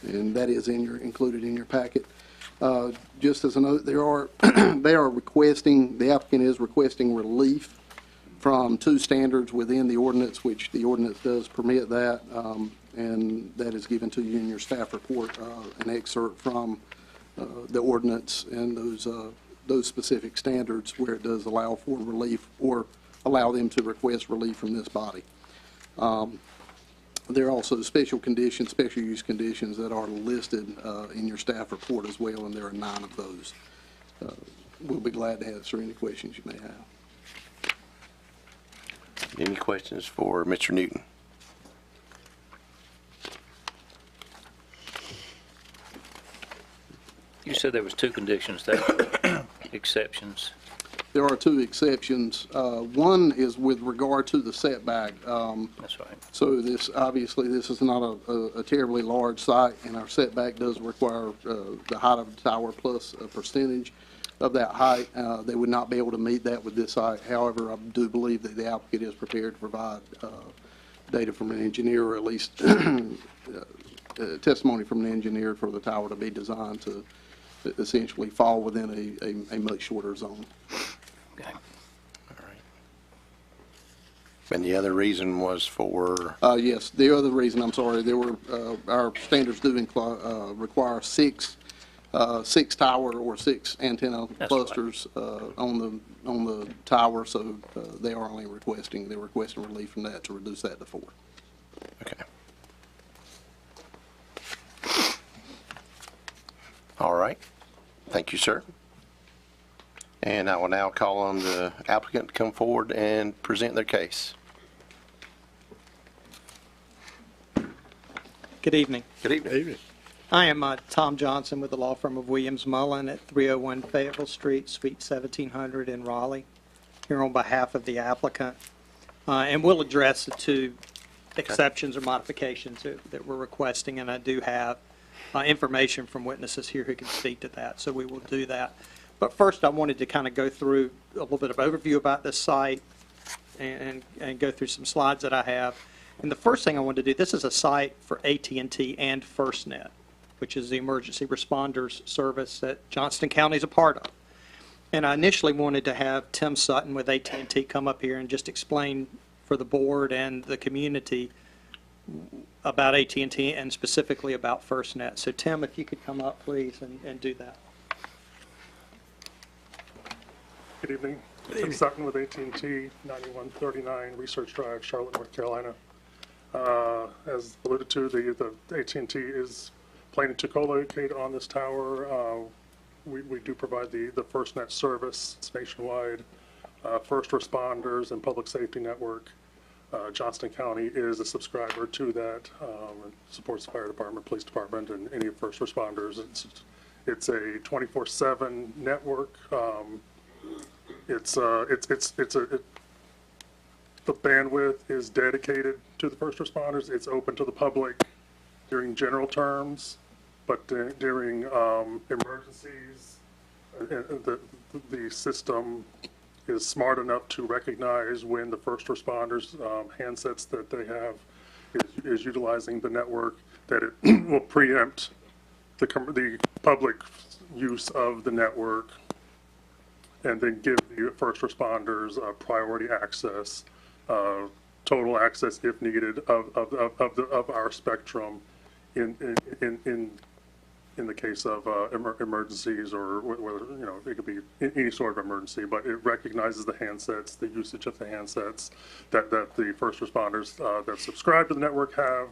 and that is included in your packet. Just as a note, the applicant is requesting relief from two standards within the ordinance, which the ordinance does permit that, and that is given to you in your staff report, an excerpt from the ordinance and those specific standards where it does allow for relief or allow them to request relief from this body. There are also special use conditions that are listed in your staff report as well, and there are 9 of those. We'll be glad to answer any questions you may have. Any questions for Mr. Newton? You said there was 2 conditions there, exceptions. There are 2 exceptions. One is with regard to the setback. That's right. So obviously this is not a terribly large site, and our setback does require the height of the tower plus a percentage of that height. They would not be able to meet that with this site. However, I do believe that the applicant is prepared to provide data from an engineer, or at least testimony from an engineer for the tower to be designed to essentially fall within a much shorter zone. Okay. All right. And the other reason was for? Yes, the other reason, I'm sorry, our standards do require 6 tower or 6 antenna clusters on the tower, so they are only requesting relief from that to reduce that to 4. Okay. All right. Thank you, sir. And I will now call on the applicant to come forward and present their case. Good evening. Good evening. I am Tom Johnson with the law firm of Williams Mullen at 301 Fayetteville Street, Suite 1700 in Raleigh, here on behalf of the applicant. And we'll address the 2 exceptions or modifications that we're requesting, and I do have information from witnesses here who can speak to that, so we will do that. But first, I wanted to kind of go through a little bit of overview about this site and go through some slides that I have. And the first thing I wanted to do, this is a site for AT&T and FirstNet, which is the emergency responders service that Johnston County is a part of. And I initially wanted to have Tim Sutton with AT&T come up here and just explain for the board and the community about AT&T and specifically about FirstNet. So Tim, if you could come up, please, and do that. Good evening. Tim Sutton with AT&T, 9139 Research Drive, Charlotte, North Carolina. As alluded to, the AT&T is planning to co-locate on this tower. We do provide the FirstNet service. It's nationwide, first responders and public safety network. Johnston County is a subscriber to that, and supports the fire department, police department, and any first responders. It's a 24/7 network. The bandwidth is dedicated to the first responders. It's open to the public during general terms, but during emergencies, the system is smart enough to recognize when the first responders' handsets that they have is utilizing the network, that it will preempt the public use of the network, and then give the first responders priority access, total access if needed of our spectrum in the case of emergencies, or whether, it could be any sort of emergency, but it recognizes the handsets, the usage of the handsets that the first responders that subscribe to the network have,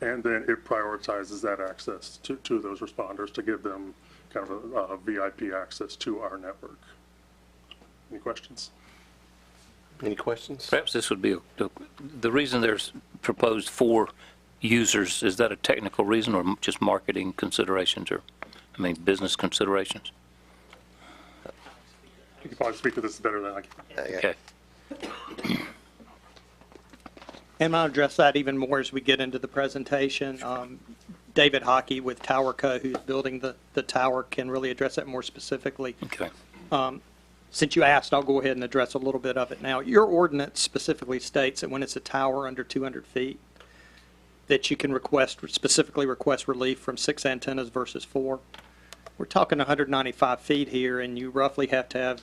and then it prioritizes that access to those responders to give them kind of a VIP access to our network. Any questions? Any questions? Perhaps this would be, the reason there's proposed 4 users, is that a technical reason or just marketing considerations, or, business considerations? You can probably speak to this better than I can. Okay. And I'll address that even more as we get into the presentation. David Hockey with Tower Co., who's building the tower, can really address that more specifically. Okay. Since you asked, I'll go ahead and address a little bit of it now. Your ordinance specifically states that when it's a tower under 200 feet, that you can specifically request relief from 6 antennas versus 4. We're talking 195 feet here, and you roughly have to have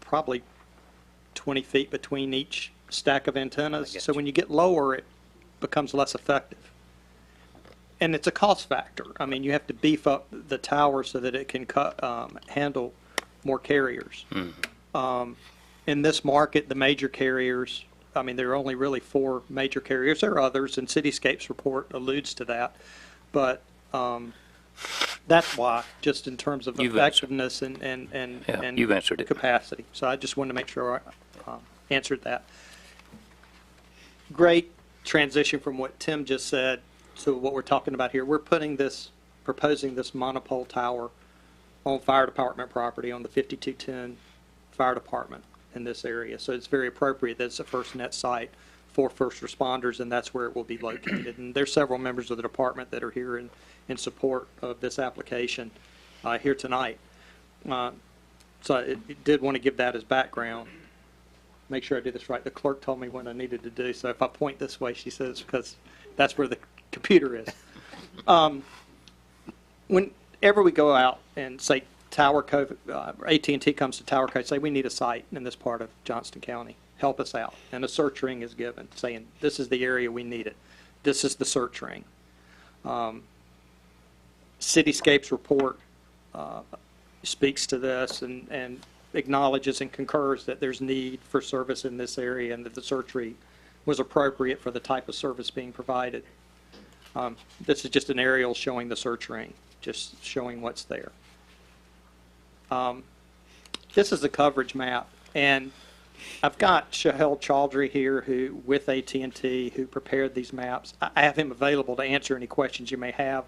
probably 20 feet between each stack of antennas. So when you get lower, it becomes less effective. And it's a cost factor. You have to beef up the tower so that it can handle more carriers. In this market, the major carriers, there are only really 4 major carriers. There are others, and Cityscape's report alludes to that. But that's why, just in terms of effectiveness and you've answered it. Capacity. So I just wanted to make sure I answered that. Great transition from what Tim just said to what we're talking about here. We're proposing this monopole tower on fire department property on the 5210 fire department in this area. So it's very appropriate that it's a FirstNet site for first responders, and that's where it will be located. And there's several members of the department that are here in support of this application here tonight. So it did want to give that as background. Make sure I do this right. The clerk told me what I needed to do, so if I point this way, she says, because that's where the computer is. Whenever we go out and say Tower Co, AT&T comes to Tower Co, say we need a site in this part of Johnston County, help us out. And a search ring is given, saying this is the area we need it. This is the search ring. Cityscape's report speaks to this and acknowledges and concurs that there's need for service in this area and that the search ring was appropriate for the type of service being provided. This is just an aerial showing the search ring, just showing what's there. This is a coverage map, and I've got Shahel Chaudhry here, who with AT&T, who prepared these maps. I have him available to answer any questions you may have,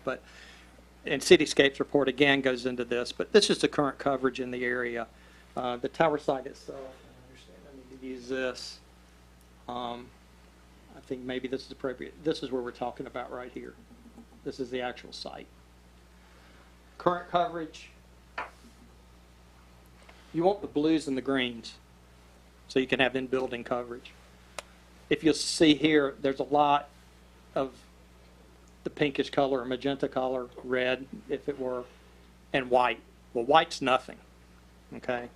and Cityscape's report again goes into this, but this is the current coverage in the area. The tower site itself, I understand I need to use this. I think maybe this is appropriate. This is where we're talking about right here. This is the actual site. Current coverage, you want the blues and the greens so you can have in-building coverage. If you'll see here, there's a lot of the pinkish color or magenta color, red if it were, and white. Well, white's nothing, okay?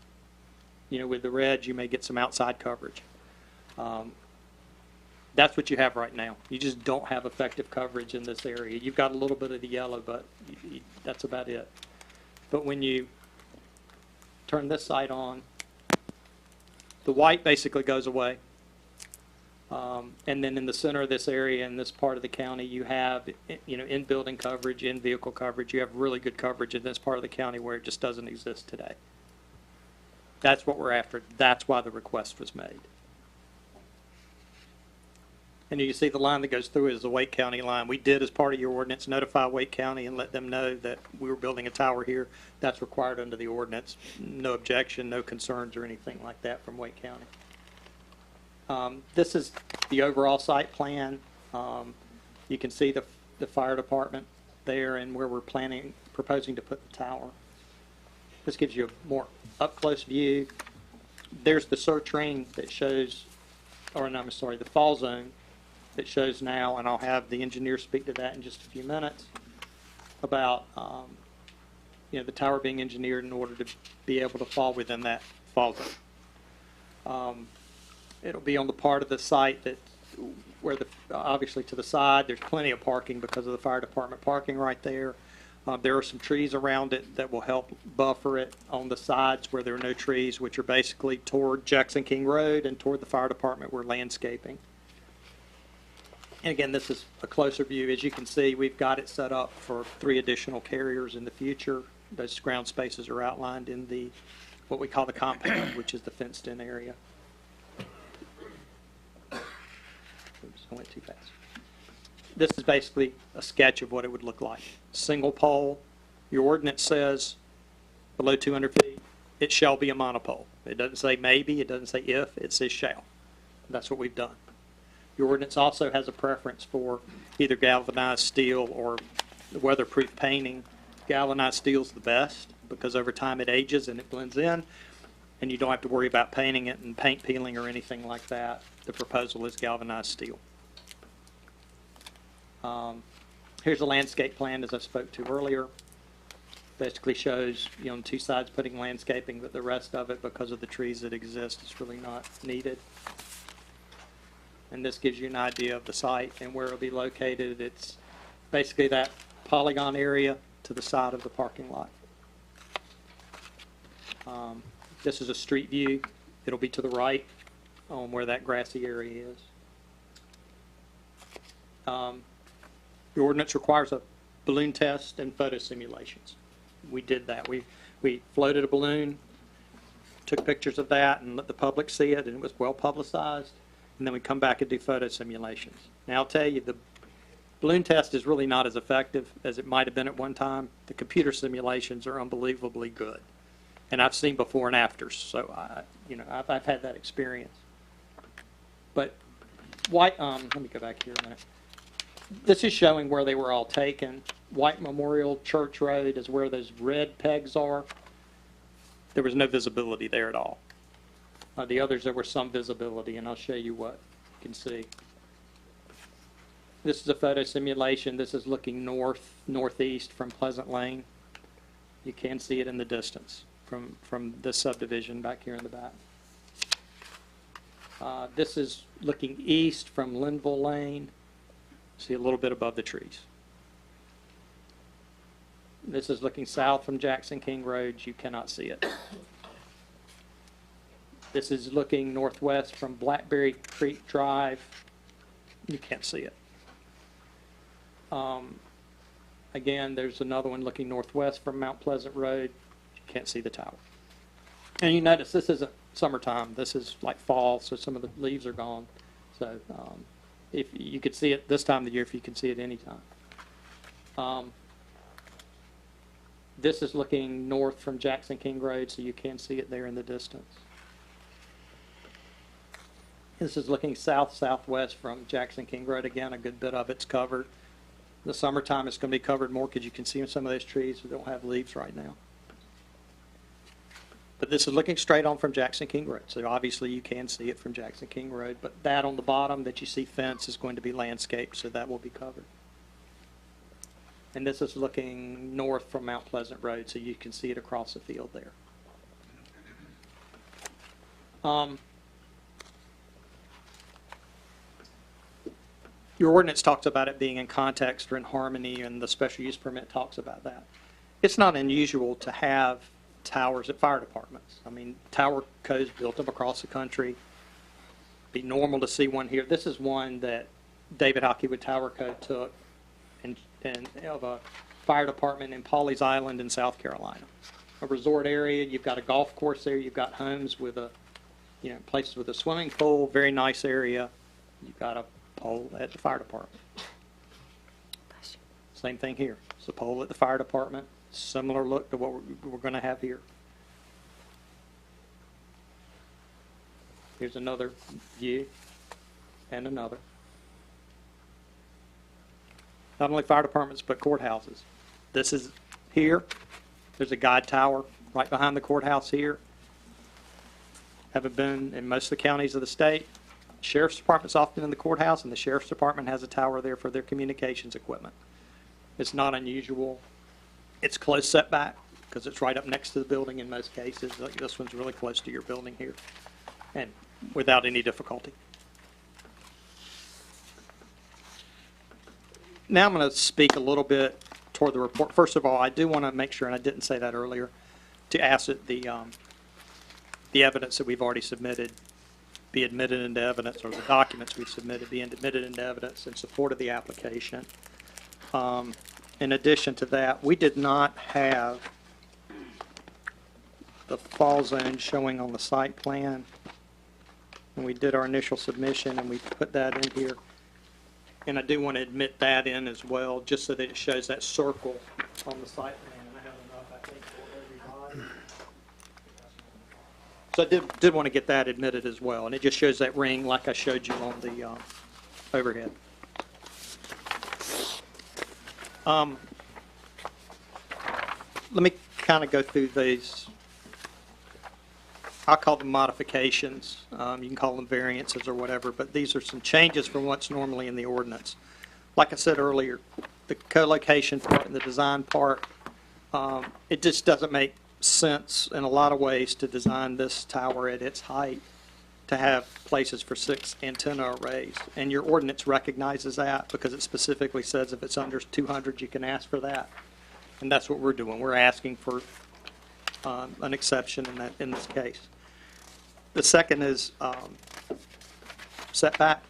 With the red, you may get some outside coverage. That's what you have right now. You just don't have effective coverage in this area. You've got a little bit of the yellow, but that's about it. But when you turn this site on, the white basically goes away. And then in the center of this area, in this part of the county, you have, in-building coverage, in-vehicle coverage. You have really good coverage in this part of the county where it just doesn't exist today. That's what we're after. That's why the request was made. And you can see the line that goes through is the Wake County line. We did, as part of your ordinance, notify Wake County and let them know that we were building a tower here. That's required under the ordinance. No objection, no concerns or anything like that from Wake County. This is the overall site plan. You can see the fire department there and where we're proposing to put the tower. This gives you a more up-close view. There's the search ring that shows, or no, I'm sorry, the fall zone that shows now, and I'll have the engineer speak to that in just a few minutes about the tower being engineered in order to be able to fall within that fall zone. It'll be on the part of the site that where obviously to the side there's plenty of parking because of the fire department parking right there. There are some trees around it that will help buffer it on the sides where there are no trees, which are basically toward Jackson King Road and toward the fire department. We're landscaping. And again, this is a closer view. As you can see, we've got it set up for 3 additional carriers in the future. Those ground spaces are outlined in the what we call the compound, which is the fenced-in area. Oops, I went too fast. This is basically a sketch of what it would look like. Single pole. Your ordinance says below 200 feet, it shall be a monopole. It doesn't say maybe, it doesn't say if, it says shall. That's what we've done. Your ordinance also has a preference for either galvanized steel or weatherproof painting. Galvanized steel is the best because over time it ages and it blends in, and you don't have to worry about painting it and paint peeling or anything like that. The proposal is galvanized steel. Here's a landscape plan, as I spoke to earlier. Basically shows, on 2 sides putting landscaping, but the rest of it, because of the trees that exist, is really not needed. And this gives you an idea of the site and where it'll be located. It's basically that polygon area to the side of the parking lot. This is a street view. It'll be to the right on where that grassy area is. The ordinance requires a balloon test and photo simulations. We did that. We floated a balloon, took pictures of that, and let the public see it, and it was well publicized. And then we come back and do photo simulations. Now, I'll tell you, the balloon test is really not as effective as it might have been at one time. The computer simulations are unbelievably good. And I've seen before and afters, so I've had that experience. But let me go back here a minute. This is showing where they were all taken. White Memorial Church Road is where those red pegs are. There was no visibility there at all. The others, there was some visibility, and I'll show you what you can see. This is a photo simulation. This is looking northeast from Pleasant Lane. You can see it in the distance from this subdivision back here in the back. This is looking east from Linville Lane. See a little bit above the trees. This is looking south from Jackson King Road. You cannot see it. This is looking northwest from Blackberry Creek Drive. You can't see it. Again, there's another one looking northwest from Mount Pleasant Road. You can't see the tower. And you notice this isn't summertime. This is like fall, so some of the leaves are gone. So if you could see it this time of the year, if you can see it any time. This is looking north from Jackson King Road, so you can see it there in the distance. This is looking south-southwest from Jackson King Road. Again, a good bit of it's covered. In the summertime, it's going to be covered more because you can see some of those trees that don't have leaves right now. But this is looking straight on from Jackson King Road, so obviously you can see it from Jackson King Road. But that on the bottom that you see fence is going to be landscaped, so that will be covered. And this is looking north from Mount Pleasant Road, so you can see it across the field there. Your ordinance talks about it being in context or in harmony, and the special use permit talks about that. It's not unusual to have towers at fire departments. I mean, tower codes built up across the country. Be normal to see one here. This is one that David Hockey with Tower Code took and of a fire department in Pawleys Island in South Carolina. A resort area. You've got a golf course there. You've got homes with places with a swimming pool. Very nice area. You've got a pole at the fire department. Same thing here. It's a pole at the fire department, similar look to what we're going to have here. Here's another view and another. Not only fire departments, but courthouses. This is here. There's a guide tower right behind the courthouse here. Haven't been in most of the counties of the state. Sheriff's Department's often in the courthouse, and the Sheriff's Department has a tower there for their communications equipment. It's not unusual. It's close setback because it's right up next to the building in most cases. Like this one's really close to your building here, and without any difficulty. Now I'm going to speak a little bit toward the report. First of all, I do want to make sure, and I didn't say that earlier, to ask that the evidence that we've already submitted be admitted into evidence, or the documents we've submitted be admitted into evidence in support of the application. In addition to that, we did not have the fall zone showing on the site plan when we did our initial submission, and we put that in here. And I do want to admit that in as well, just so that it shows that circle on the site plan. And I have enough, I think, for everybody. So I did want to get that admitted as well, and it just shows that ring like I showed you on the overhead. Let me kind of go through these. I call them modifications. You can call them variances or whatever, but these are some changes from what's normally in the ordinance. Like I said earlier, the co-location part and the design part, it just doesn't make sense in a lot of ways to design this tower at its height to have places for 6 antenna arrays. And your ordinance recognizes that because it specifically says if it's under 200, you can ask for that. And that's what we're doing. We're asking for an exception in this case. The second is setback.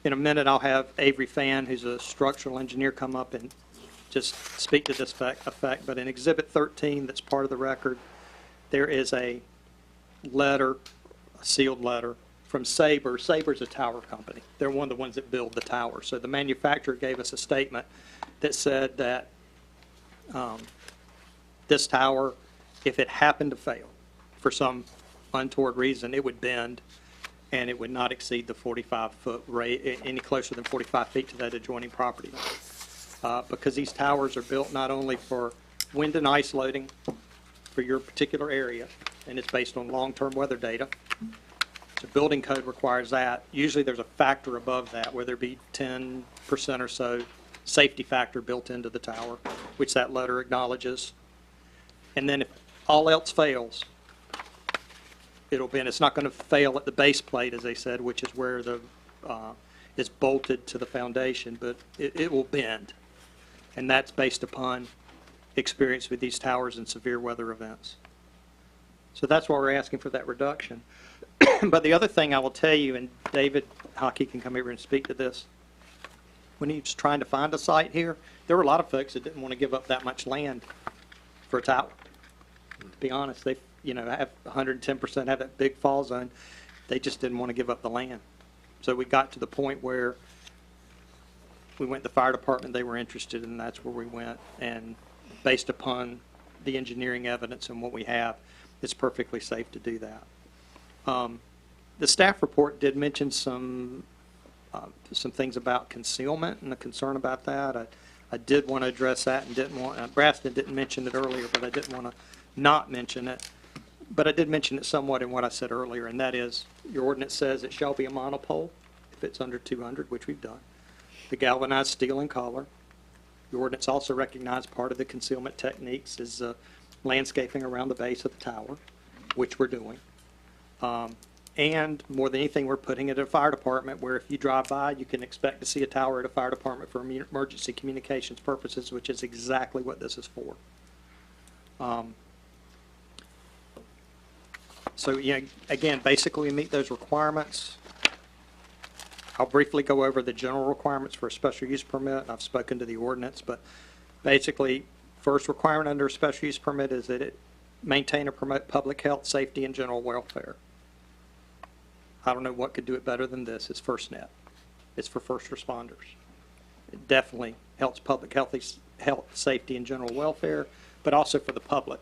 In a minute, I'll have Avery Fan, who's a structural engineer, come up and just speak to this effect. But in Exhibit 13, that's part of the record, there is a letter, a sealed letter from Sabre. Sabre's a tower company. They're one of the ones that build the tower. So the manufacturer gave us a statement that said that this tower, if it happened to fail for some untoward reason, it would bend and it would not exceed the 45-foot rate, any closer than 45 feet to that adjoining property. Because these towers are built not only for wind and ice loading for your particular area, and it's based on long-term weather data. The building code requires that. Usually there's a factor above that, where there be 10% or so safety factor built into the tower, which that letter acknowledges. And then if all else fails, it'll bend. It's not going to fail at the base plate, as they said, which is where the is bolted to the foundation, but it will bend. And that's based upon experience with these towers and severe weather events. So that's why we're asking for that reduction. But the other thing I will tell you, and David Hockey can come here and speak to this, when he was trying to find a site here, there were a lot of folks that didn't want to give up that much land for a tower. To be honest, they have 110%, have that big fall zone. They just didn't want to give up the land. So we got to the point where we went to the fire department, they were interested, and that's where we went. And based upon the engineering evidence and what we have, it's perfectly safe to do that. The staff report did mention some things about concealment and the concern about that. I did want to address that and didn't want, Braston didn't mention it earlier, but I didn't want to not mention it. But I did mention it somewhat in what I said earlier, and that is your ordinance says it shall be a monopole if it's under 200, which we've done. The galvanized steel and collar. Your ordinance also recognized part of the concealment techniques is landscaping around the base of the tower, which we're doing. And more than anything, we're putting it at a fire department where if you drive by, you can expect to see a tower at a fire department for emergency communications purposes, which is exactly what this is for. So, again, basically we meet those requirements. I'll briefly go over the general requirements for a special use permit. I've spoken to the ordinance, but basically, first requirement under a special use permit is that it maintain or promote public health, safety, and general welfare. I don't know what could do it better than this. It's FirstNet. It's for first responders. It definitely helps public health, safety, and general welfare, but also for the public.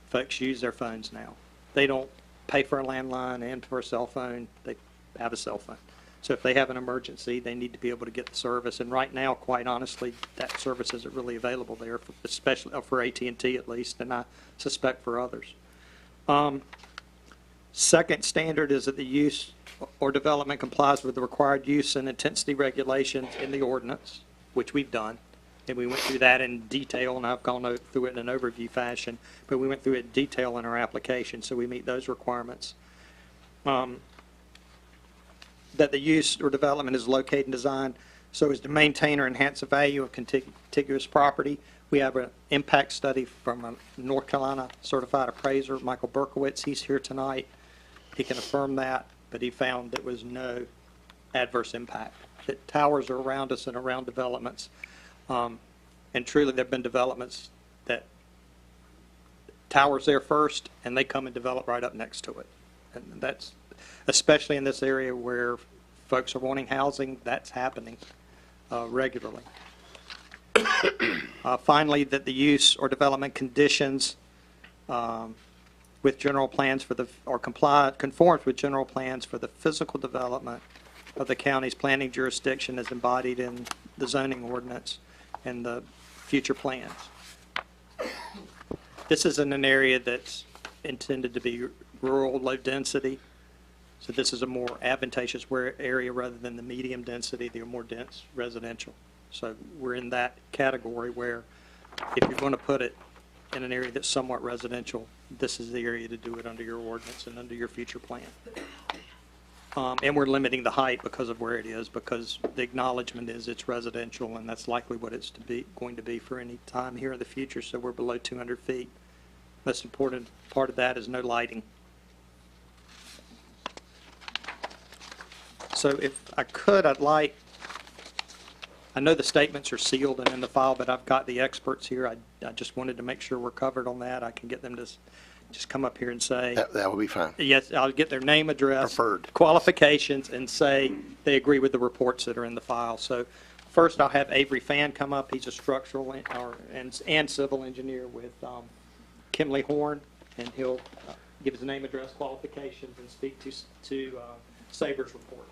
Folks use their phones now. They don't pay for a landline and for a cell phone. They have a cell phone. So if they have an emergency, they need to be able to get the service. And right now, quite honestly, that service isn't really available there, especially for AT&T at least, and I suspect for others. Second standard is that the use or development complies with the required use and intensity regulations in the ordinance, which we've done. And we went through that in detail, and I've gone through it in an overview fashion, but we went through it in detail in our application, so we meet those requirements. That the use or development is located and designed so as to maintain or enhance the value of contiguous property. We have an impact study from a North Carolina certified appraiser, Michael Berkowitz. He's here tonight. He can affirm that, but he found there was no adverse impact. That towers are around us and around developments. And truly, there have been developments that towers there first, and they come and develop right up next to it. And that's, especially in this area where folks are wanting housing, that's happening regularly. Finally, that the use or development conditions with general plans for the, or conforms with general plans for the physical development of the county's planning jurisdiction as embodied in the zoning ordinance and the future plans. This is in an area that's intended to be rural, low density. So this is a more advantageous area rather than the medium density, the more dense residential. So we're in that category where if you're going to put it in an area that's somewhat residential, this is the area to do it under your ordinance and under your future plan. And we're limiting the height because of where it is, because the acknowledgement is it's residential, and that's likely what it's going to be for any time here in the future, so we're below 200 feet. Most important part of that is no lighting. So if I could, I'd like, I know the statements are sealed and in the file, but I've got the experts here. I just wanted to make sure we're covered on that. I can get them to just come up here and say. That will be fine. Yes, I'll get their name, address, Preferred. qualifications, and say they agree with the reports that are in the file. So first I'll have Avery Fan come up. He's a structural and civil engineer with Kimley Horn, and he'll give his name, address, qualifications, and speak to Saber's report.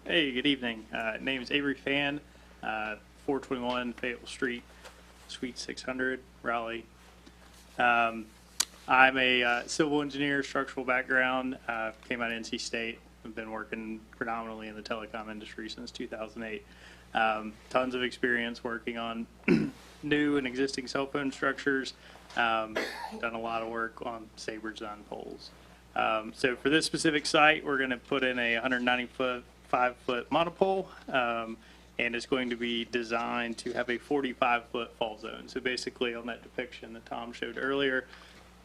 Hey, good evening. Name is Avery Fan, 421 Fayetteville Street, Suite 600, Raleigh. I'm a civil engineer, structural background, came out of NC State. I've been working predominantly in the telecom industry since 2008. Tons of experience working on new and existing cell phone structures. Done a lot of work on Saber design poles. So for this specific site, we're going to put in a 195-foot monopole, and it's going to be designed to have a 45-foot fall zone. So basically on that depiction that Tom showed earlier,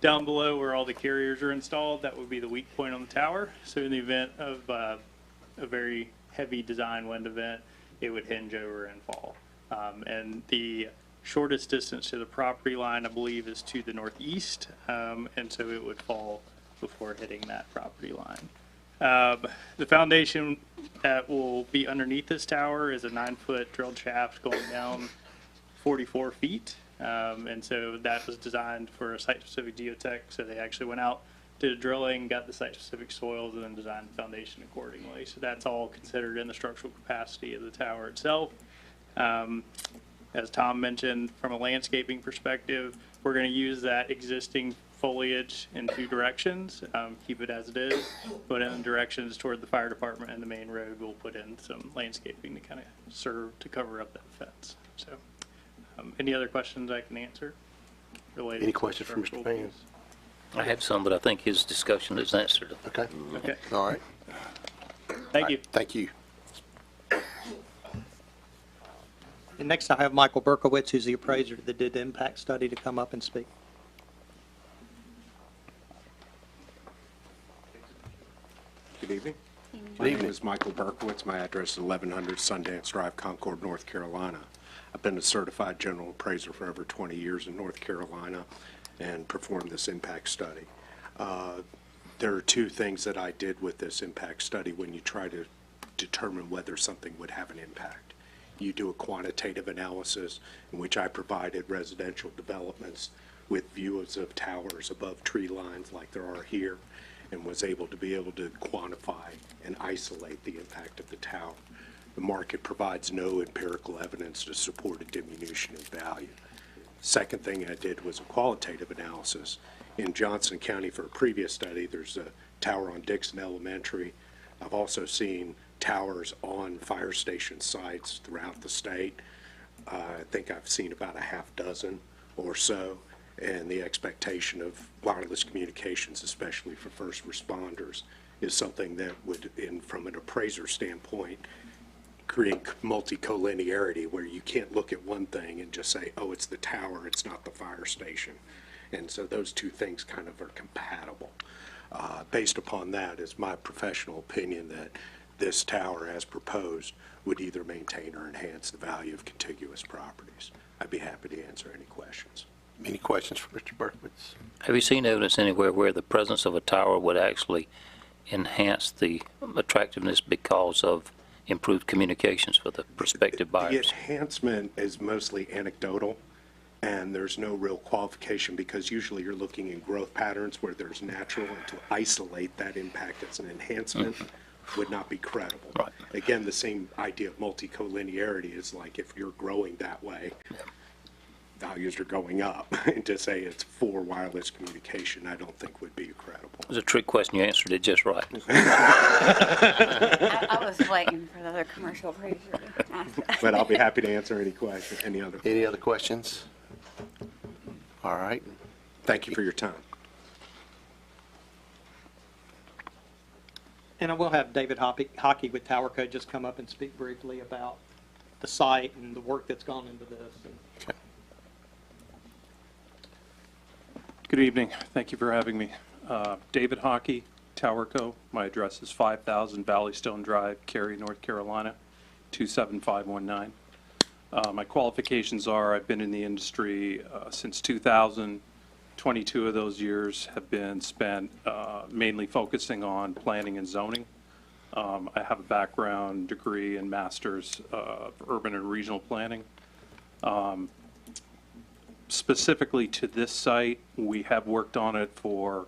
down below where all the carriers are installed, that would be the weak point on the tower. So in the event of a very heavy design wind event, it would hinge over and fall. And the shortest distance to the property line, I believe, is to the northeast, and so it would fall before hitting that property line. The foundation that will be underneath this tower is a 9-foot drilled shaft going down 44 feet. And so that was designed for a site-specific geotech. So they actually went out, did drilling, got the site-specific soils, and then designed the foundation accordingly. So that's all considered in the structural capacity of the tower itself. As Tom mentioned, from a landscaping perspective, we're going to use that existing foliage in two directions, keep it as it is, but in the directions toward the fire department and the main road, we'll put in some landscaping to kind of serve to cover up that fence. So. Any other questions I can answer? Any questions for Mr. Fan? I have some, but I think his discussion is answered. Okay. Okay. All right. Thank you. Thank you. And next I have Michael Berkowitz, who's the appraiser that did the impact study, to come up and speak. Good evening. My name is Michael Berkowitz. My address is 1100 Sundance Drive, Concord, North Carolina. I've been a certified general appraiser for over 20 years in North Carolina and performed this impact study. There are two things that I did with this impact study when you try to determine whether something would have an impact. You do a quantitative analysis in which I provided residential developments with views of towers above tree lines like there are here, and was able to quantify and isolate the impact of the tower. The market provides no empirical evidence to support a diminution in value. Second thing I did was a qualitative analysis. In Johnston County, for a previous study, there's a tower on Dixon Elementary. I've also seen towers on fire station sites throughout the state. I think I've seen about a half dozen or so, and the expectation of wireless communications, especially for first responders, is something that would, from an appraiser standpoint, create multi-collinearity where you can't look at one thing and just say, oh, it's the tower, it's not the fire station. And so those two things kind of are compatible. Based upon that, it's my professional opinion that this tower, as proposed, would either maintain or enhance the value of contiguous properties. I'd be happy to answer any questions. Any questions for Mr. Berkowitz? Have you seen evidence anywhere where the presence of a tower would actually enhance the attractiveness because of improved communications for the prospective buyers? The enhancement is mostly anecdotal, and there's no real qualification because usually you're looking in growth patterns where there's natural, and to isolate that impact as an enhancement would not be credible. Right. Again, the same idea of multi-collinearity is like if you're growing that way, values are going up. And to say it's for wireless communication, I don't think would be credible. It was a trick question. You answered it just right. I was waiting for the other commercial appraiser to ask that. But I'll be happy to answer any question, any other. Any other questions? All right. Thank you for your time. And I will have David Hockey with Tower Code just come up and speak briefly about the site and the work that's gone into this. Okay. Good evening. Thank you for having me. David Hockey, Tower Co. My address is 5000 Valleystone Drive, Cary, North Carolina, 27519. My qualifications are I've been in the industry since 2000. 22 of those years have been spent mainly focusing on planning and zoning. I have a background degree and master's of urban and regional planning. Specifically to this site, we have worked on it for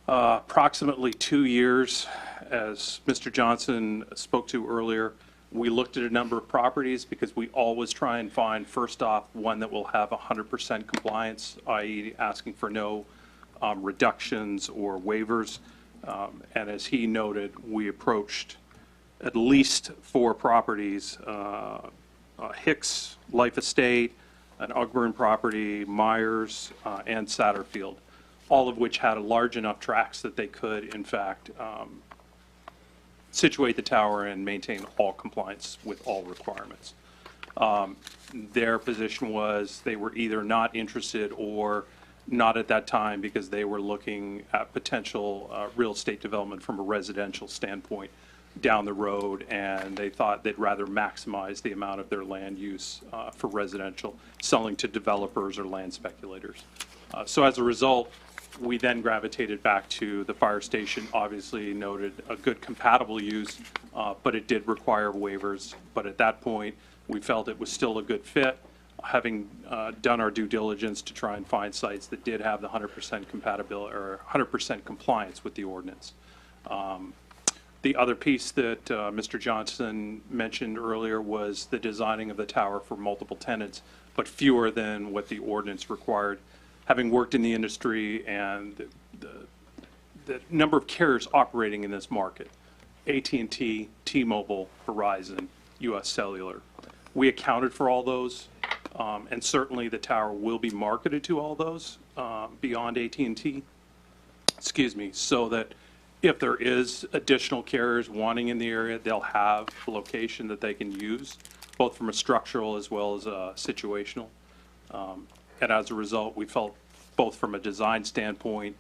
approximately 2 years. As Mr. Johnson spoke to earlier, we looked at a number of properties because we always try and find, first off, one that will have 100% compliance, i.e. asking for no reductions or waivers. And as he noted, we approached at least 4 properties, Hicks Life Estate, an Ugburn property, Myers, and Satterfield, all of which had a large enough tracts that they could, in fact, situate the tower and maintain all compliance with all requirements. Their position was they were either not interested or not at that time because they were looking at potential real estate development from a residential standpoint down the road, and they thought they'd rather maximize the amount of their land use for residential, selling to developers or land speculators. So as a result, we then gravitated back to the fire station, obviously noted a good compatible use, but it did require waivers. But at that point, we felt it was still a good fit, having done our due diligence to try and find sites that did have the 100% compatibility or 100% compliance with the ordinance. The other piece that Mr. Johnston mentioned earlier was the designing of the tower for multiple tenants, but fewer than what the ordinance required. Having worked in the industry and the number of carriers operating in this market, AT&T, T-Mobile, Verizon, U.S. Cellular, we accounted for all those, and certainly the tower will be marketed to all those beyond AT&T, so that if there is additional carriers wanting in the area, they'll have a location that they can use, both from a structural as well as a situational. And as a result, we felt both from a design standpoint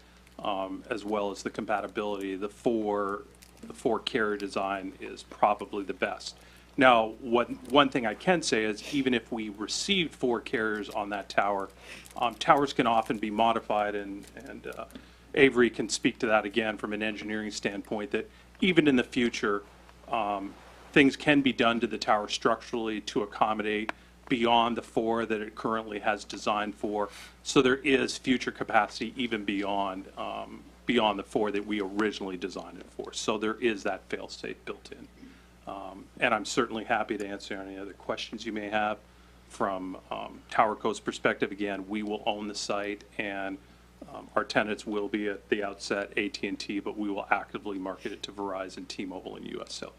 as well as the compatibility, the four carrier design is probably the best. Now, one thing I can say is even if we received 4 carriers on that tower, towers can often be modified and Avery can speak to that again from an engineering standpoint, that even in the future, things can be done to the tower structurally to accommodate beyond the 4 that it currently has designed for. So there is future capacity even beyond the 4 that we originally designed it for. So there is that fail-safe built in. And I'm certainly happy to answer any other questions you may have. From TowerCo's perspective, again, we will own the site, and our tenants will be at the outset AT&T, but we will actively market it to Verizon, T-Mobile, and U.S. Cellular.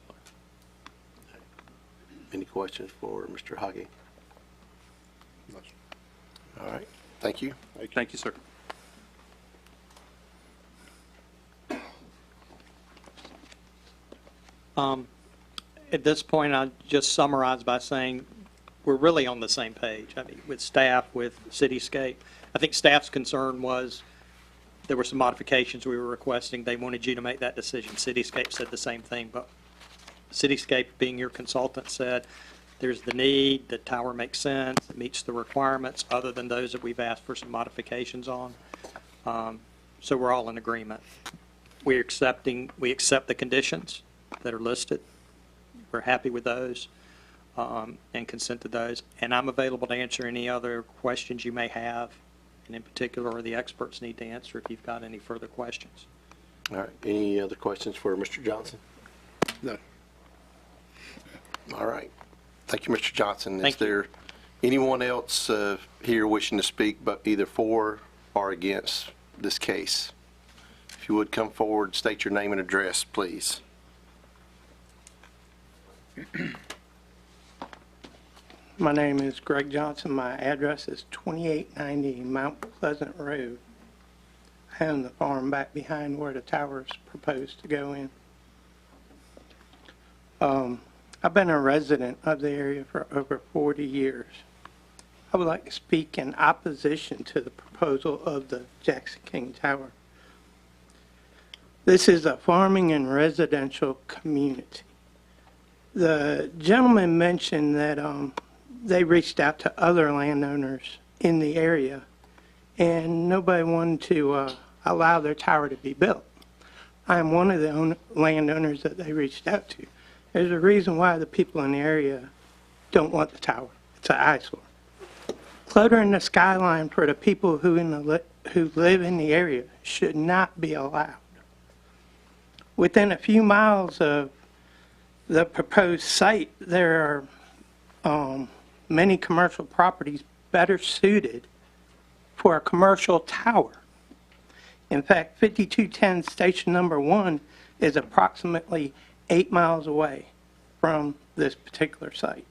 Any questions for Mr. Hockey? All right. Thank you. Thank you, sir. At this point, I'll just summarize by saying we're really on the same page. I mean, with staff, with Cityscape. I think staff's concern was there were some modifications we were requesting. They wanted you to make that decision. Cityscape said the same thing, but Cityscape, being your consultant, said there's the need, the tower makes sense, it meets the requirements other than those that we've asked for some modifications on. So we're all in agreement. We accept the conditions that are listed. We're happy with those and consent to those. And I'm available to answer any other questions you may have, and in particular, or the experts need to answer if you've got any further questions. All right. Any other questions for Mr. Johnson? No. All right. Thank you, Mr. Johnson. Thank Is there anyone else here wishing to speak, but either for or against this case? If you would come forward, state your name and address, please. My name is Greg Johnson. My address is 2890 Mount Pleasant Road. I own the farm back behind where the tower's proposed to go in. I've been a resident of the area for over 40 years. I would like to speak in opposition to the proposal of the Jackson King Tower. This is a farming and residential community. The gentleman mentioned that they reached out to other landowners in the area, and nobody wanted to allow their tower to be built. I'm one of the landowners that they reached out to. There's a reason why the people in the area don't want the tower. It's an eyesore. Cluttering the skyline for the people who live in the area should not be allowed. Within a few miles of the proposed site, there are many commercial properties better suited for a commercial tower. In fact, 5210 Station Number 1 is approximately 8 miles away from this particular site.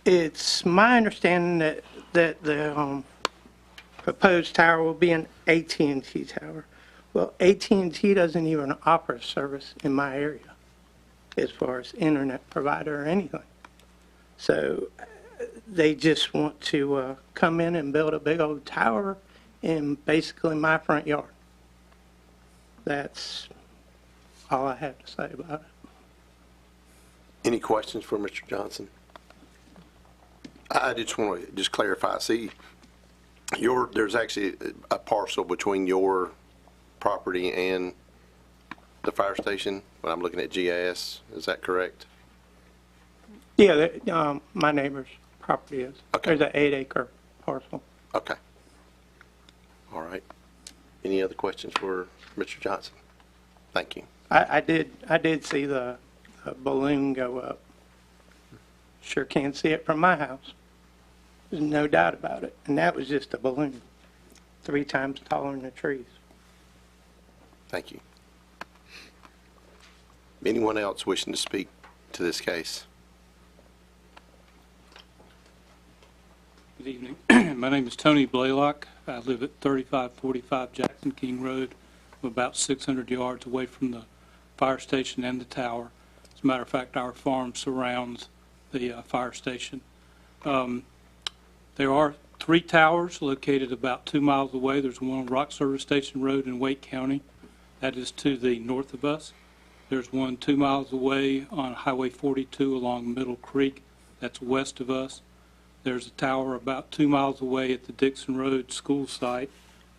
It's my understanding that the proposed tower will be an AT&T tower. Well, AT&T doesn't even offer service in my area as far as internet provider or anything. So they just want to come in and build a big old tower in basically my front yard. That's all I have to say about it. Any questions for Mr. Johnson? I just want to clarify. See, there's actually a parcel between your property and the fire station when I'm looking at GIS. Is that correct? Yeah, my neighbor's property is. Okay. There's an 8-acre parcel. Okay. All right. Any other questions for Mr. Johnson? Thank you. I did see the balloon go up. Sure can't see it from my house. There's no doubt about it. And that was just a balloon, 3 times taller than the trees. Thank you. Anyone else wishing to speak to this case? Good evening. My name is Tony Blaylock. I live at 3545 Jackson King Road. I'm about 600 yards away from the fire station and the tower. As a matter of fact, our farm surrounds the fire station. There are 3 towers located about 2 miles away. There's one on Rock Service Station Road in Wake County. That is to the north of us. There's one 2 miles away on Highway 42 along Middle Creek. That's west of us. There's a tower about 2 miles away at the Dixon Road school site,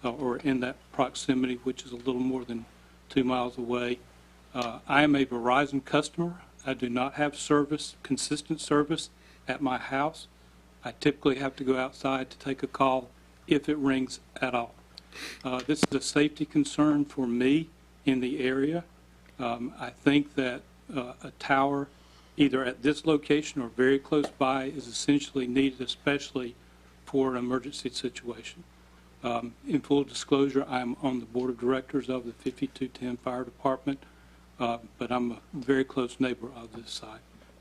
or in that proximity, which is a little more than 2 miles away. I am a Verizon customer. I do not have service, consistent service at my house. I typically have to go outside to take a call if it rings at all. This is a safety concern for me in the area. I think that a tower, either at this location or very close by, is essentially needed, especially for an emergency situation. In full disclosure, I'm on the board of directors of the 5210 Fire Department, but I'm a very close neighbor of this site,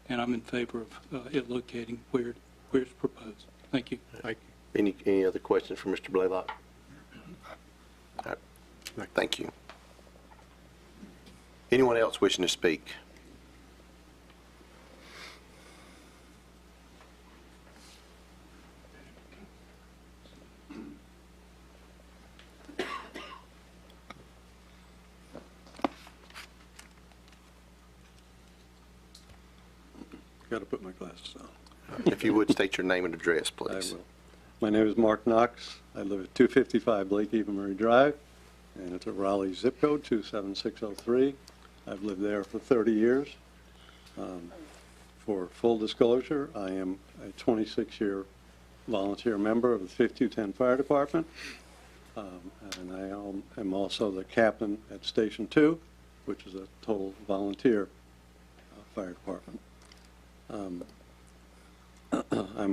and I'm in favor of it locating where it's proposed. Thank you. Any other questions for Mr. Blaylock? All right. Thank you. Anyone else wishing to speak? Got to put my glasses on. If you would state your name and address, please. I will. My name is Mark Knox. I live at 255 Lake Eva Murray Drive, and it's a Raleigh zip code 27603. I've lived there for 30 years. For full disclosure, I am a 26-year volunteer member of the 5210 Fire Department, and I am also the captain at Station 2, which is a total volunteer fire department. I'm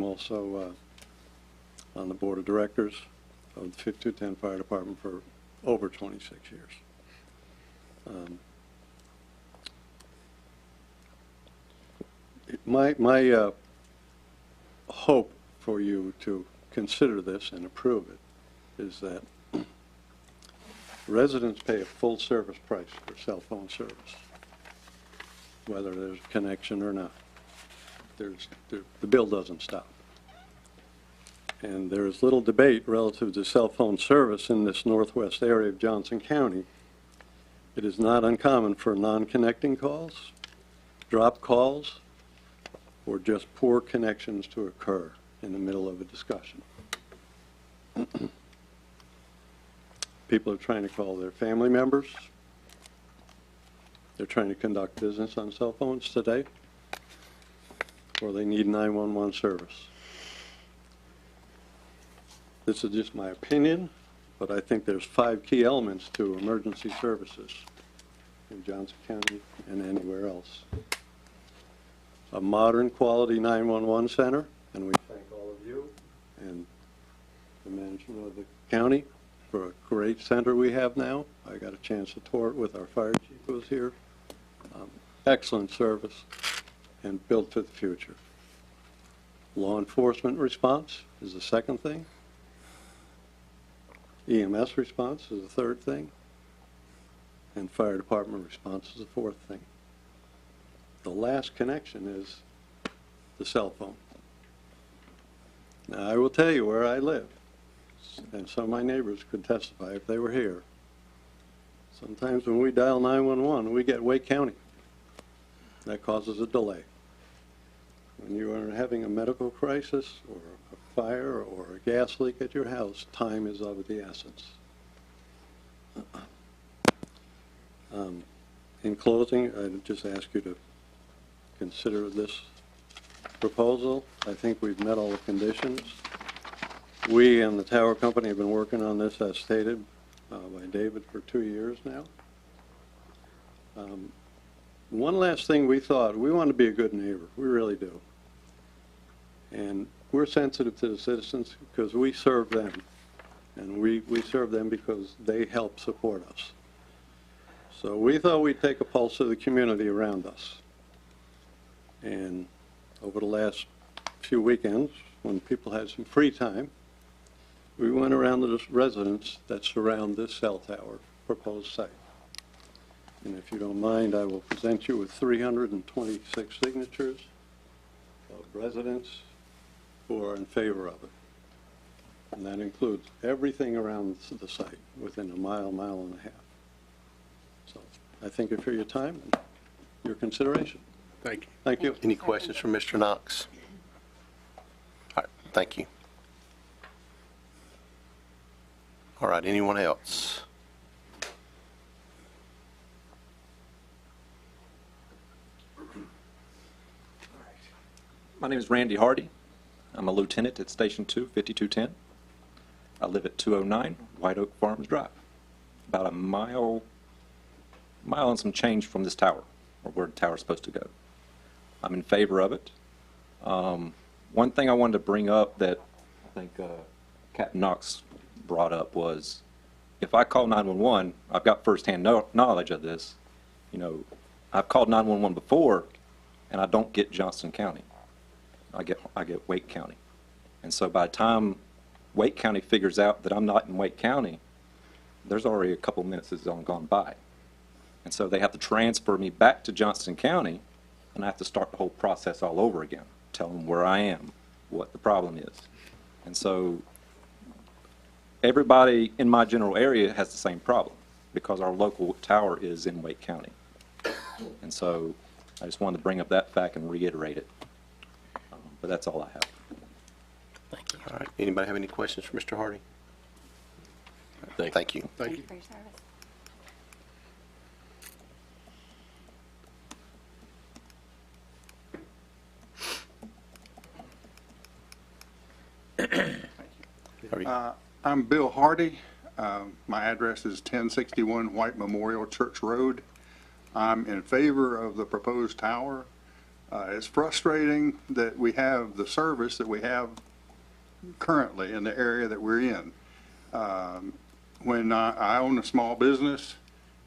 also on the board of directors of the 5210 Fire Department for over 26 years. My hope for you to consider this and approve it is that residents pay a full service price for cell phone service, whether there's a connection or not. The bill doesn't stop. And there's little debate relative to cell phone service in this northwest area of Johnston County. It is not uncommon for non-connecting calls, drop calls, or just poor connections to occur in the middle of a discussion. People are trying to call their family members. They're trying to conduct business on cell phones today, or they need 911 service. This is just my opinion, but I think there's 5 key elements to emergency services in Johnston County and anywhere else. A modern quality 911 center, and we thank all of you and the management of the county for a great center we have now. I got a chance to tour it with our fire chief who was here. Excellent service and built for the future. Law enforcement response is the second thing. EMS response is the third thing. And fire department response is the fourth thing. The last connection is the cell phone. Now, I will tell you where I live, and some of my neighbors could testify if they were here. Sometimes when we dial 911, we get Wake County. That causes a delay. When you are having a medical crisis or a fire or a gas leak at your house, time is of the essence. In closing, I'd just ask you to consider this proposal. I think we've met all the conditions. We and the tower company have been working on this, as stated by David, for 2 years now. One last thing we thought, we want to be a good neighbor. We really do. And we're sensitive to the citizens because we serve them. And we serve them because they help support us. So we thought we'd take a pulse of the community around us. And over the last few weekends, when people had some free time, we went around to the residents that surround this cell tower proposed site. And if you don't mind, I will present you with 326 signatures of residents who are in favor of it. And that includes everything around the site within a mile, mile and a half. So I thank you for your time and your consideration. Thank you. Thank you. Any questions from Mr. Knox? All right. thank you. All right, anyone else? My name is Randy Hardy. I'm a lieutenant at Station 2, 5210. I live at 209 White Oak Farms Drive, about a mile and some change from this tower, or where the tower is supposed to go. I'm in favor of it. One thing I wanted to bring up that I think Captain Knox brought up was, if I call 911, I've got firsthand knowledge of this. You know, I've called 911 before, and I don't get Johnston County. I get Wake County. And so by the time Wake County figures out that I'm not in Wake County, there's already a couple minutes that's gone by. And so they have to transfer me back to Johnston County, and I have to start the whole process all over again, tell them where I am, what the problem is. And so everybody in my general area has the same problem, because our local tower is in Wake County. And so I just wanted to bring up that fact and reiterate it. But that's all I have. Thank you. All right, anybody have any questions for Mr. Hardy? Thank you. Thank you for your service. I'm Bill Hardy. My address is 1061 White Memorial Church Road. I'm in favor of the proposed tower. It's frustrating that we have the service that we have currently in the area that we're in. When I own a small business,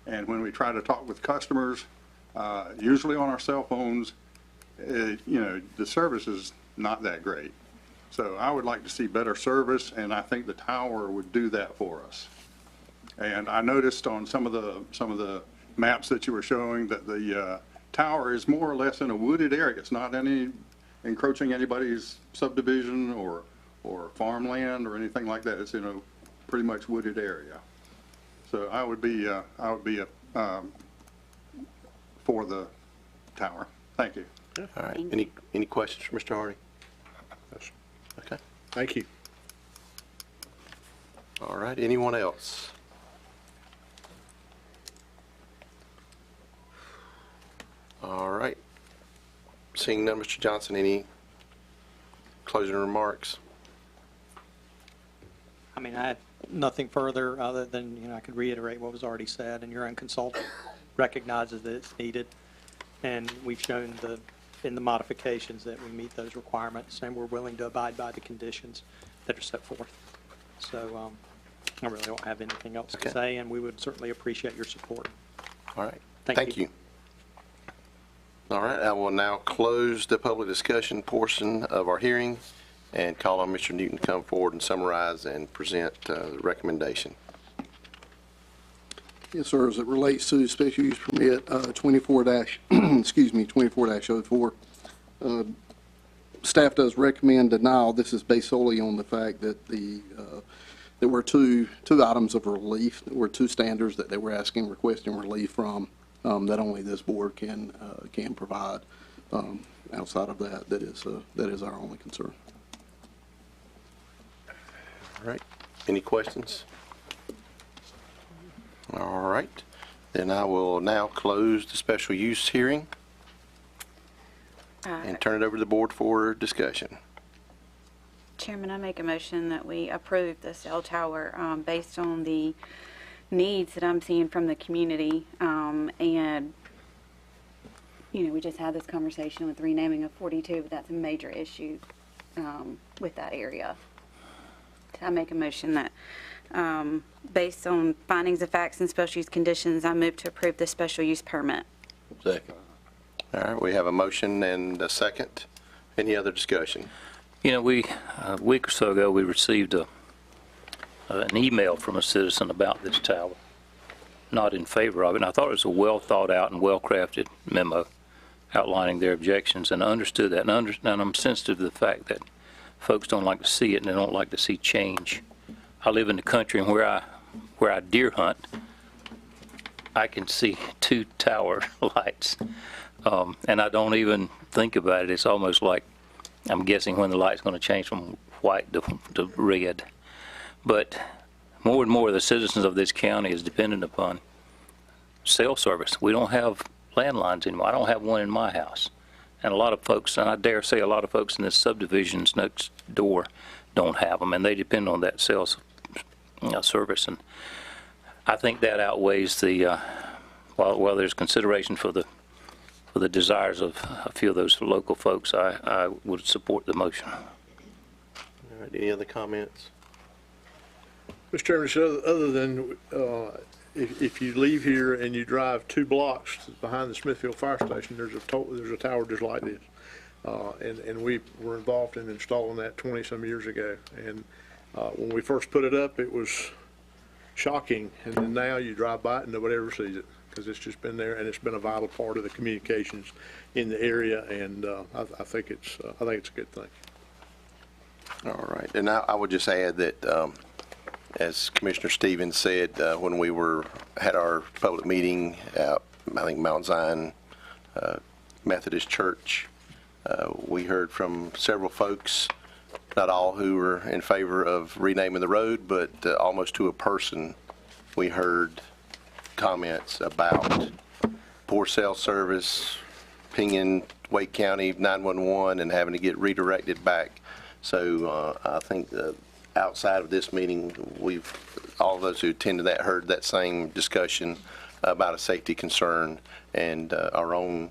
and when we try to talk with customers, usually on our cell phones, you know, the service is not that great. So I would like to see better service, and I think the tower would do that for us. And I noticed on some of the maps that you were showing that the tower is more or less in a wooded area. It's not encroaching anybody's subdivision or farmland or anything like that. It's in a pretty much wooded area. So I would be for the tower. Thank you. All right. Any questions for Mr. Hardy? Okay. Thank you. All right. Anyone else? All right. Seeing none, Mr. Johnson, any closing remarks? I mean, I have nothing further other than, you know, I could reiterate what was already said, and your own consultant recognizes that it's needed, and we've shown in the modifications that we meet those requirements, and we're willing to abide by the conditions that are set forth. So I really don't have anything else to say, and we would certainly appreciate your support. All right. Thank you. All right. I will now close the public discussion portion of our hearing and call on Mr. Newton to come forward and summarize and present the recommendation. Yes, sir. As it relates to special use permit 24-04, staff does recommend denial. This is based solely on the fact that there were two items of relief. There were two standards that they were requesting relief from that only this board can provide. Outside of that, that is our only concern. All right. Any questions? All right. Then I will now close the special use hearing and turn it over to the board for discussion. Chairman, I make a motion that we approve the cell tower based on the needs that I'm seeing from the community. And, you know, we just had this conversation with renaming of 42, but that's a major issue with that area. I make a motion that based on findings of facts and special use conditions, I move to approve the special use permit. Second. All right. We have a motion and a second. Any other discussion? You know, a week or so ago, we received an email from a citizen about this tower, not in favor of it. And I thought it was a well thought out and well crafted memo outlining their objections, and I understood that. And I'm sensitive to the fact that folks don't like to see it and they don't like to see change. I live in the country, and where I deer hunt, I can see two tower lights, and I don't even think about it. It's almost like I'm guessing when the light's going to change from white to red. But more and more of the citizens of this county is dependent upon cell service. We don't have landlines anymore. I don't have one in my house. And a lot of folks, and I dare say a lot of folks in the subdivisions next door don't have them, and they depend on that cell service. And I think that outweighs the, while there's consideration for the desires of a few of those local folks, I would support the motion. All right, any other comments? Mr. Chairman, so other than if you leave here and you drive 2 blocks behind the Smithfield Fire Station, there's a tower just like this. And we were involved in installing that 20-some years ago. And when we first put it up, it was shocking. And then now you drive by it and nobody ever sees it because it's just been there, and it's been a vital part of the communications in the area. And I think it's a good thing. All right, and I would just add that, as Commissioner Stevens said, when we had our public meeting at, I think, Mount Zion Methodist Church, we heard from several folks, not all who were in favor of renaming the road, but almost to a person, we heard comments about poor cell service, pinging Wake County 911 and having to get redirected back. So I think outside of this meeting, all of those who attended that heard that same discussion about a safety concern, and our own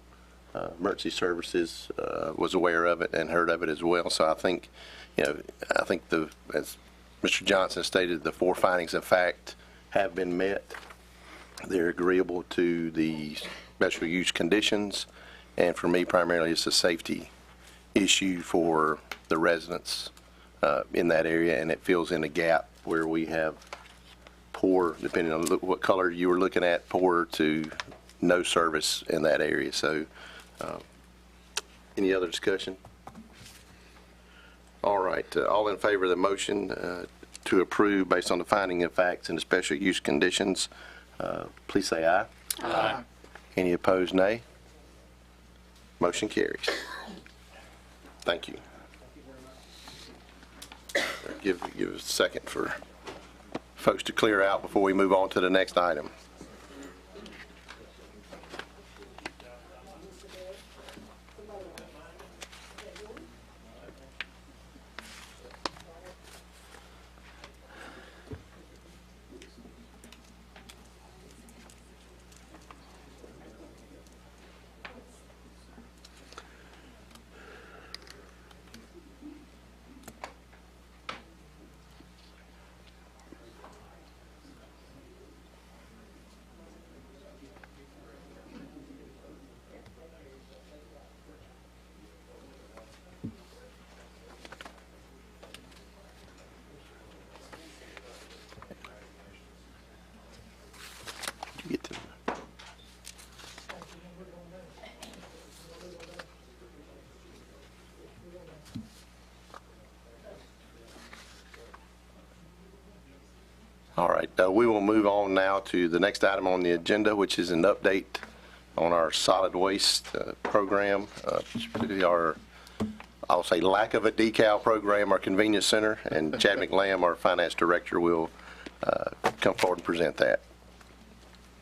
emergency services was aware of it and heard of it as well. So I think, as Mr. Johnston stated, the 4 findings of fact have been met. They're agreeable to the special use conditions, and for me, primarily, it's a safety issue for the residents in that area, and it fills in a gap where we have poor, depending on what color you were looking at, poor to no service in that area. So any other discussion? All right, all in favor of the motion to approve based on the finding of facts and the special use conditions, please say aye. Aye. Any opposed, nay? Motion carries. Thank you. Give a second for folks to clear out before we move on to the next item. All right, we will move on now to the next item on the agenda, which is an update on our solid waste program, particularly our, I'll say, lack of a decal program, our convenience center, and Chad McLam, our finance director, will come forward and present that.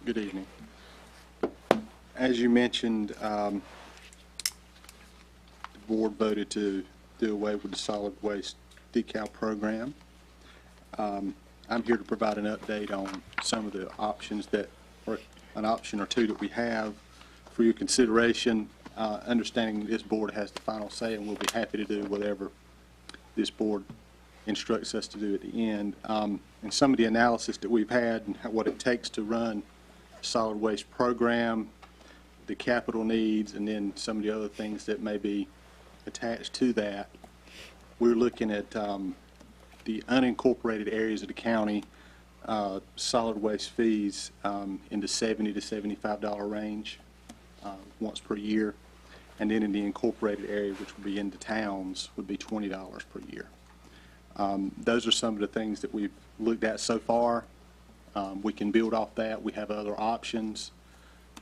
Good evening. As you mentioned, the board voted to do away with the solid waste decal program. I'm here to provide an update on some of the options or an option or two that we have for your consideration. Understanding this board has the final say, and we'll be happy to do whatever this board instructs us to do at the end. And some of the analysis that we've had and what it takes to run a solid waste program, the capital needs, and then some of the other things that may be attached to that, we're looking at the unincorporated areas of the county, solid waste fees in the $70 to $75 range once per year. And then in the incorporated area, which would be in the towns, would be $20 per year. Those are some of the things that we've looked at so far. We can build off that. We have other options,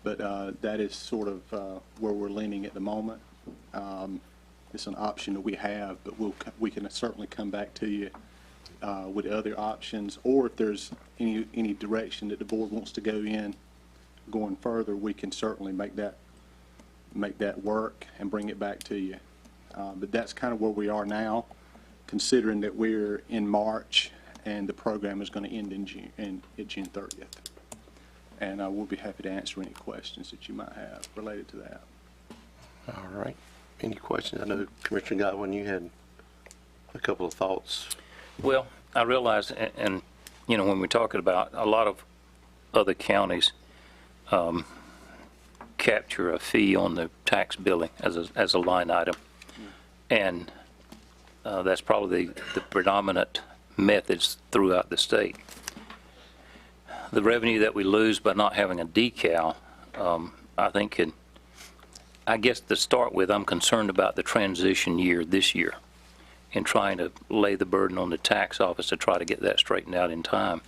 but that is sort of where we're leaning at the moment. it's an option that we have, but we can certainly come back to you with other options, or if there's any direction that the board wants to go in going further, we can certainly make that work and bring it back to you. But that's kind of where we are now, considering that we're in March and the program is going to end in June 30th. And we'll be happy to answer any questions that you might have related to that. All right. Any questions? I know Commissioner Godwin, you had a couple of thoughts. Well, I realize, and you know, when we're talking about a lot of other counties capture a fee on the tax billing as a line item, and that's probably the predominant methods throughout the state. The revenue that we lose by not having a decal, I think I guess to start with, I'm concerned about the transition year this year and trying to lay the burden on the tax office to try to get that straightened out in time.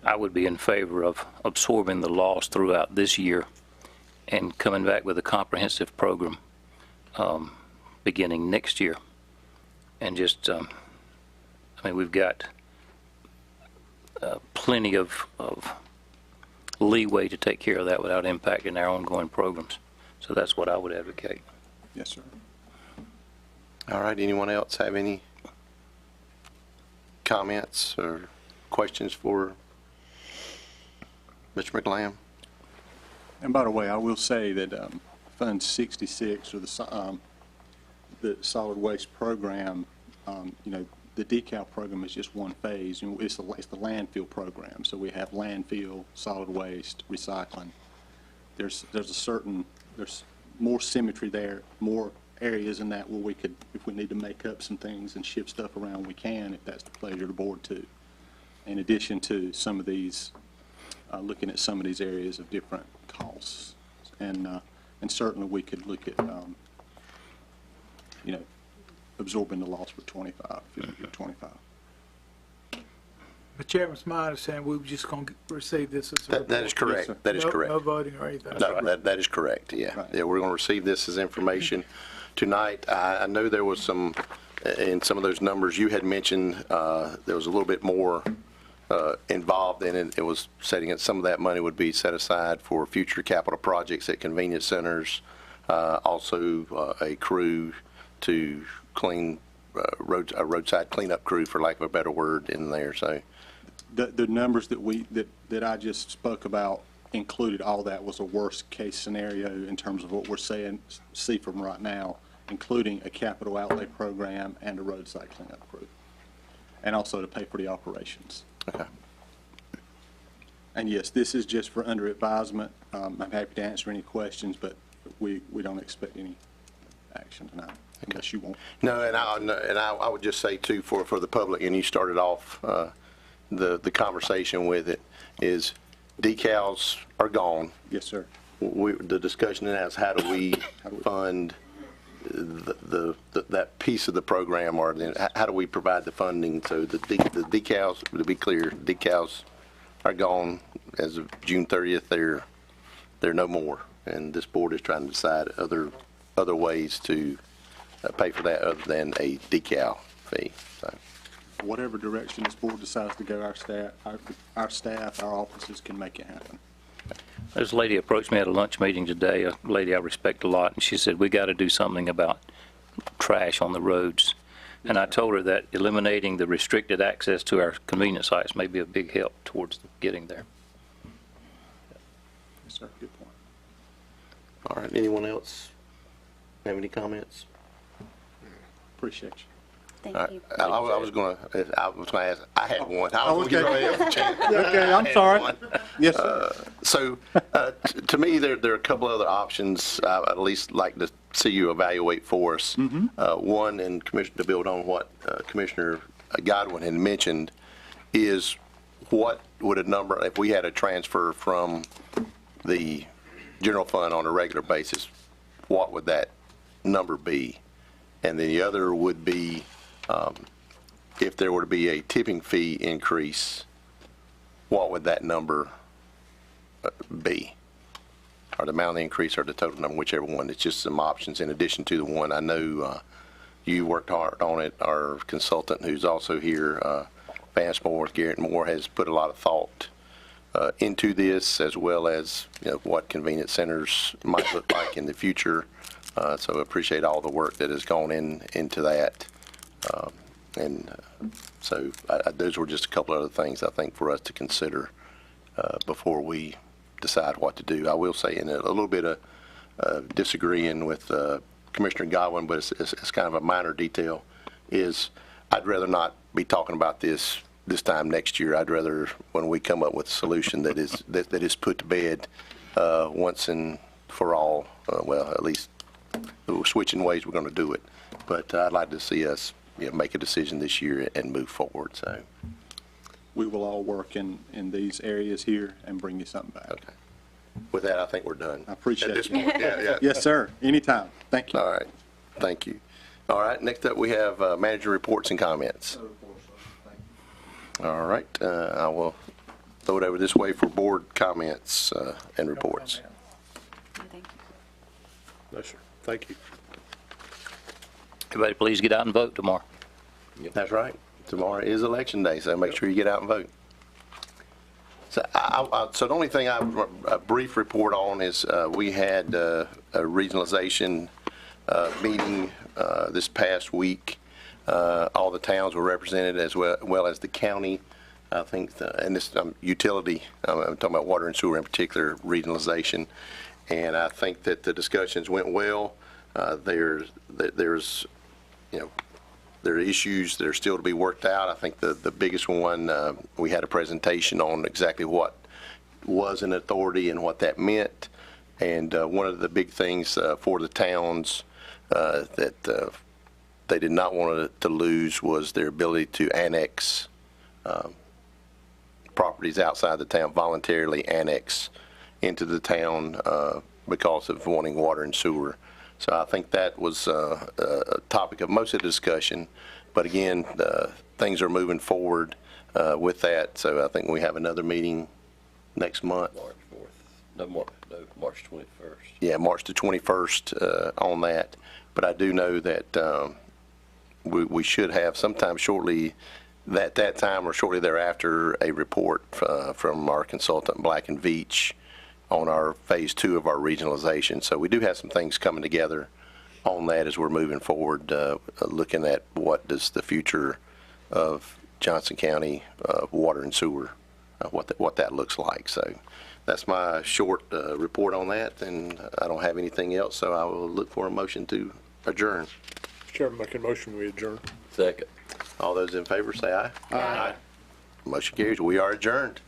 I would be in favor of absorbing the loss throughout this year and coming back with a comprehensive program beginning next year. And just, I mean, we've got plenty of leeway to take care of that without impacting our ongoing programs. So that's what I would advocate. Yes, sir. All right. Anyone else have any comments or questions for Mr. McLam? And by the way, I will say that Fund 66, or the solid waste program, you know, the decal program is just one phase. You know, it's the landfill program. So we have landfill, solid waste, recycling. There's more symmetry there, more areas in that where we could, if we need to make up some things and shift stuff around, we can, if that's the pleasure of the board too. In addition to some of these, looking at some of these areas of different costs, and certainly we could look at, you know, absorbing the loss for 25, 50 or 25. The chairman's mind is saying we were just going to receive this as a report. That is correct. Yes, that is correct. No voting or anything. No, that is correct. Yeah. Right. Yeah, we're going to receive this as information tonight. I know there was some, in some of those numbers you had mentioned, there was a little bit more involved in it. It was setting it, some of that money would be set aside for future capital projects at convenience centers, also a crew to clean a roadside cleanup crew, for lack of a better word, in there. So the numbers that I just spoke about included all that. Was a worst case scenario in terms of what we're see from right now, including a capital outlay program and a roadside cleanup crew, and also to pay for the operations. okay. And yes, this is just for under advisement. I'm happy to answer any questions, but we don't expect any action tonight, unless you want. No, and I would just say too, for the public, and you started off the conversation with it, is decals are gone. Yes, sir. The discussion now is how do we fund that piece of the program, or how do we provide the funding? So the decals, to be clear, decals are gone as of June 30th. They're no more, and this board is trying to decide other ways to pay for that other than a decal fee. So Whatever direction this board decides to go, our staff, our offices can make it happen. There's a lady approached me at a lunch meeting today, a lady I respect a lot, and she said, we got to do something about trash on the roads. And I told her that eliminating the restricted access to our convenience sites may be a big help towards getting there. Yes, sir. Good point. all right, anyone else have any comments? Appreciate you. Thank you. I was going to ask. I had one. I was going to give everybody else a chance. Okay, I'm sorry. Yes, sir. So, to me, there are a couple other options I'd at least like to see you evaluate for us. One, and to build on what Commissioner Godwin had mentioned, is what would a number, if we had a transfer from the general fund on a regular basis, what would that number be? And then the other would be, if there were to be a tipping fee increase, what would that number be? Or the amount of the increase or the total number, whichever one. It's just some options in addition to the one I know you worked hard on it. Our consultant, who's also here, Vance Moore, Garrett Moore, has put a lot of thought into this, as well as what convenience centers might look like in the future. So I appreciate all the work that has gone into that. So those were just a couple other things I think for us to consider before we decide what to do. I will say, in a little bit of disagreeing with Commissioner Godwin, but it's kind of a minor detail, is I'd rather not be talking about this time next year. I'd rather, when we come up with a solution that is put to bed once and for all, well, at least we're switching ways we're going to do it. But I'd like to see us make a decision this year and move forward. So we will all work in these areas here and bring you something back. Okay. With that, I think we're done. I appreciate at this it. point. Yeah. Yes, sir. Anytime. Thank you. All right. Thank you. All right. Next up, we have manager reports and comments. All right. I will throw it over this way for board comments and reports. Thank you. No, sir. Thank you. Everybody please get out and vote tomorrow. That's right. Tomorrow is election day, so make sure you get out and vote. So, so the only thing a brief report on is we had a regionalization meeting this past week. All the towns were represented, as well as the county. I think, and this utility, I'm talking about water and sewer in particular, regionalization. And I think that the discussions went well. There are issues that are still to be worked out. I think the biggest one, we had a presentation on exactly what was an authority and what that meant. And one of the big things for the towns that they did not want to lose was their ability to annex properties outside the town, voluntarily annex into the town because of wanting water and sewer. So I think that was a topic of most of the discussion. But again, things are moving forward with that. So I think we have another meeting next month. March 4th. No, March 21st. Yeah, March the 21st on that. But I do know that we should have sometime shortly that time or shortly thereafter a report from our consultant Black & Veatch on our phase 2 of our regionalization. So we do have some things coming together on that as we're moving forward, looking at what does the future of Johnston County water and sewer, what that looks like. So that's my short report on that, and I don't have anything else, so I will look for a motion to adjourn. Mr. Chairman, make a motion we adjourn. Second. All those in favor say aye. Aye. Motion carries. We are adjourned.